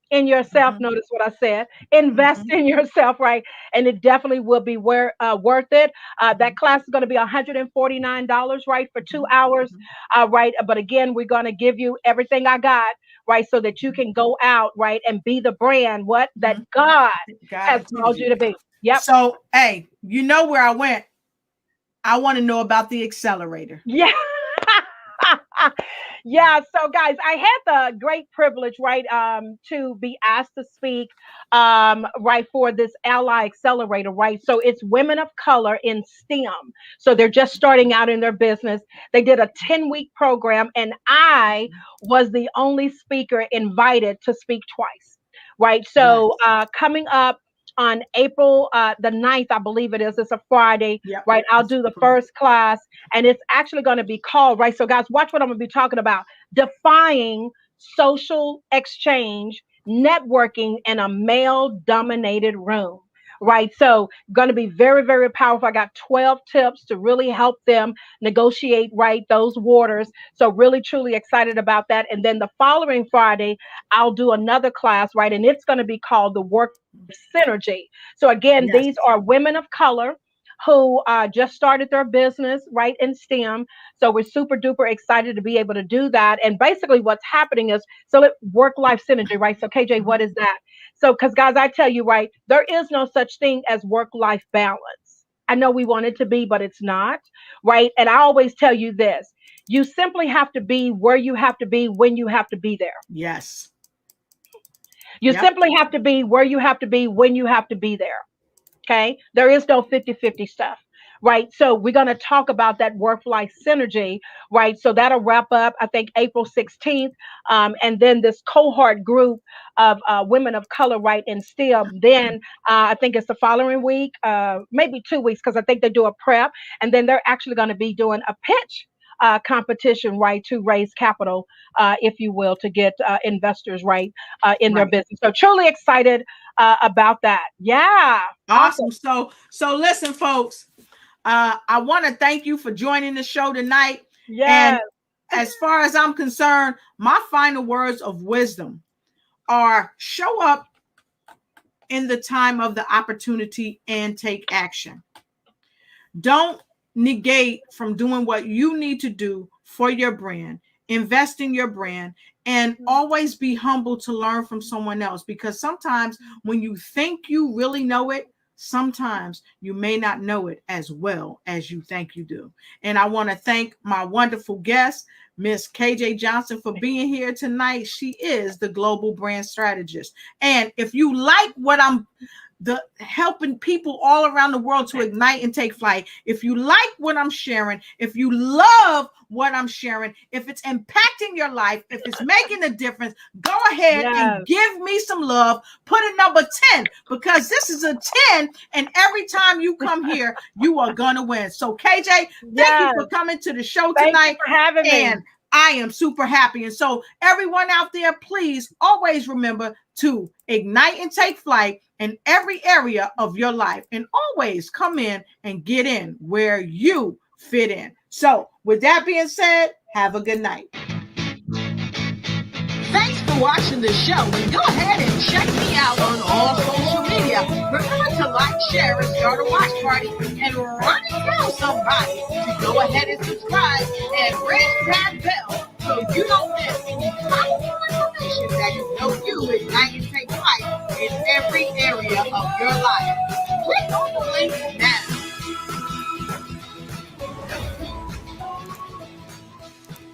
C: in yourself.
A: Mhm,
C: Notice what I said. Invest
A: mhm,
C: in yourself, right? And it definitely will be worth it. That
A: mhm,
C: class is going to be $149, right, for two
A: mhm,
C: hours,
A: mhm,
C: right? But again, we're going to give you everything I got, right? So that you can go out, right, and be the brand, what that
A: mhm.
C: God
A: God
C: has
A: intended
C: called
A: you.
C: you to be. Yep.
A: So, hey, you know where I went. I want to know about the accelerator.
C: Yeah. Yeah. So, guys, I had the great privilege, right, to be asked to speak, right, for this Ally Accelerator, right? So it's women of color in STEM. So they're just starting out in their business. They did a 10-week program, and I was the only speaker invited to speak twice, right? So
A: Yes.
C: coming up on April the 9th, I believe it is, it's a Friday,
A: Yep.
C: right? I'll
A: It's
C: do the
A: correct.
C: first class, and it's actually going to be called, right? So, guys, watch what I'm going to be talking about: defying social exchange, networking in a male dominated room. Right. So, going to be very, very powerful. I got 12 tips to really help them negotiate, right, those waters. So, really, truly excited about that. And then the following Friday, I'll do another class, right? And it's going to be called the Work Synergy. So, again,
A: Yes.
C: these are women of color who just started their business, right, in STEM. So we're super duper excited to be able to do that. And basically, what's happening is, so work life synergy, right? So, KJ, what
A: Mhm.
C: is that? So, because, guys, I tell you, right, there is no such thing as work life balance. I know we want it to be, but it's not, right? And I always tell you this: you simply have to be where you have to be when you have to be there.
A: Yes.
C: You
A: Yep.
C: simply have to be where you have to be when you have to be there. Okay. There is no 50-50 stuff. Right. So we're going to talk about that work life synergy. Right. So that'll wrap up, I think, April 16th. And then this cohort group of women of color, right, in STEM. Then I think it's the following week, maybe 2 weeks, because I think they do a prep. And then they're actually going to be doing a pitch competition, right, to raise capital, if you will, to get investors, right, in their
A: Right.
C: business. So truly excited about that. Yeah. Awesome.
A: Awesome. So listen, folks. I want to thank you for joining the show tonight. And
C: Yes.
A: as far as I'm concerned, my final words of wisdom are: show up in the time of the opportunity and take action. Don't negate from doing what you need to do for your brand. Invest in your brand and always be humble to learn from someone else, because sometimes when you think you really know it, sometimes you may not know it as well as you think you do. And I want to thank my wonderful guest, Miss KJ Johnson, for being here tonight. She is the global brand strategist. And if you like what I'm the helping people all around the world to ignite and take flight. If you like what I'm sharing, if you love what I'm sharing, if it's impacting your life, if it's making a difference, go ahead and
C: Yes.
A: give me some love. Put a number 10, because this is a 10, and every time you come here, you are gonna win. So, KJ, thank you
C: Yes.
A: for coming to the show
C: Thank you
A: tonight.
C: for having me.
A: And I am super happy. And so, everyone out there, please always remember to ignite and take flight in every area of your life, and always come in and get in where you fit in. So, with that being said, have a good night.
B: watching the show, then go ahead and check me out on all social media. Remember to like, share, and start a watch party, and run and tell somebody to go ahead and subscribe and ring that bell so you don't miss